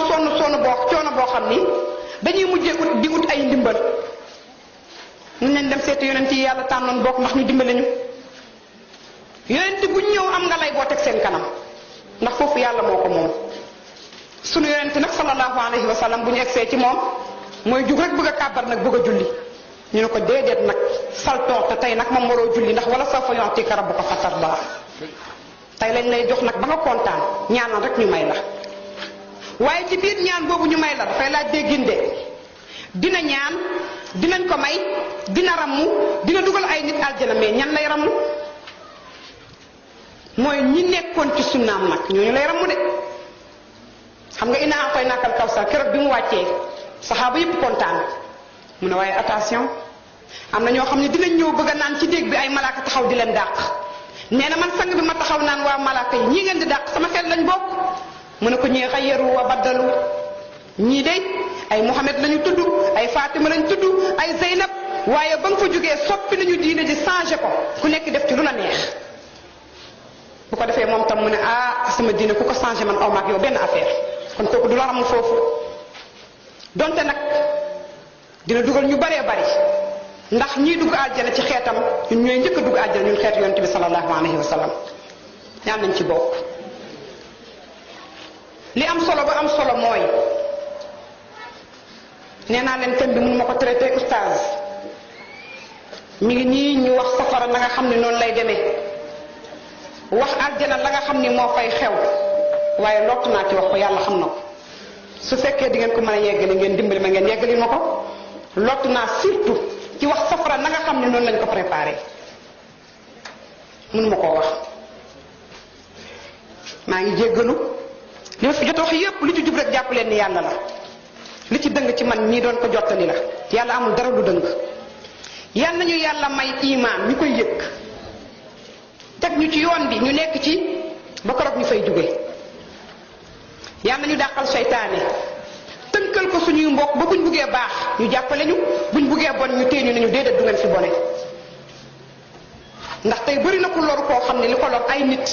boo xam ni dañuy mujjee di ut ay ndimbal. nañ dem seeti yonent yi yàlla tànnoon bokk ndax ñu dimbale ñu. yonent bu ñëw am nga lay boo teg seen kanam ndax foofu yàlla moo ko moom. sunu yonent nag sallallahu alayhi wa sallam bu ñu egsee ci moom mooy jug rek bëgg a kàbbar nag bëgg a julli ñu ne ko déedéet nag salton te tey nag moom waroo julli ndax wala sawfa yu'tika rabbuka fatardaa. tey lañ lay jox nag ba nga kontaan ñaanal rek ñu may la. waaye ci biir ñaan boobu ñu may la dafay laaj déggin de dina ñaan dinañ ko may dina rammu dina dugal ay nit aljana mais ñan lay rammu. mooy ñi nekkoon ci sunnaam nag ñooñu lay rammu de. xam nga inna a'taynaka al-kawsar keroog bi mu wàccee saxaaba yëpp kontaan mu ne waaye attention am na ñoo xam ne dinañ ñëw bëgg a naan ci déeg bi ay malaaka taxaw di leen dàq nee na man sang bi ma taxaw naan waa malaaka yi ñii ngeen di dàq sama xel lañ bokk mu ne ko ñii xayyaru wa baddalu ñii de ay Muhammad lañu tudd ay Fatima lañu tudd ay Zeynab waaye ba nga fa jógee soppi nañu diine ji changé ko ku nekk def ci lu la neex bu ko defee moom tam mu ne ah sama diine ku ko changé man aw ma ak yow benn affaire kon kooku du la ramul foofu donte nag dina dugal ñu baree bari ndax ñii dugg àjjana ci xeetam ñun ñooy njëkk a dugg àjjana ñun xeetu yonent bi sallallahu alayhi wa sallam ñaan nañ ci bokk. li am solo ba am solo mooy nee naa leen thème bi mun ma ko traité oustaz mi ngi nii ñu wax safara na nga xam ne noonu lay demee wax àjjana la nga xam ni moo fay xew waaye lott naa ci wax ko yàlla xam na ko su fekkee di ngeen ko mën a yeggali ngeen dimbali ma ngeen yeggali ma ko lott naa surtout ci wax safara na nga xam ne noonu lañ ko préparé mënu ma koo wax maa ngi jéggalu li ma fi jot wax yépp lu ci jub rek jàpp leen ni yàlla la li ci dëng ci man ñii doon ko jottali la yàlla amul dara lu dëng yal nañu yàlla may imaan ñu koy yëg teg ñu ci yoon bi ñu nekk ci ba keroog ñu fay jóge yal nañu dàqal seytaane tënkal ko suñuy mbokk ba buñ buggee baax ñu jàppale ñu buñ buggee bon ñu téeñu nañu déedéet du ngeen fi bone ndax tey bëri na ku loru koo xam ne li ko lor ay nit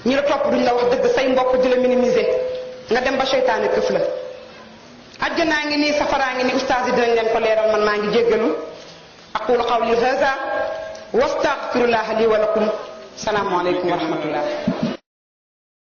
ñi la topp duñ la wax dëgg say mbokk di la minimiser nga dem ba seytaane këf la àjjanaa ngi nii safaraa ngi nii ustaas yi dinañ leen ko leeral man maa ngi jéggalu aqulu qawli hadha wastaghfirullah li wa lakum salaamu alaykum wa rahmatullah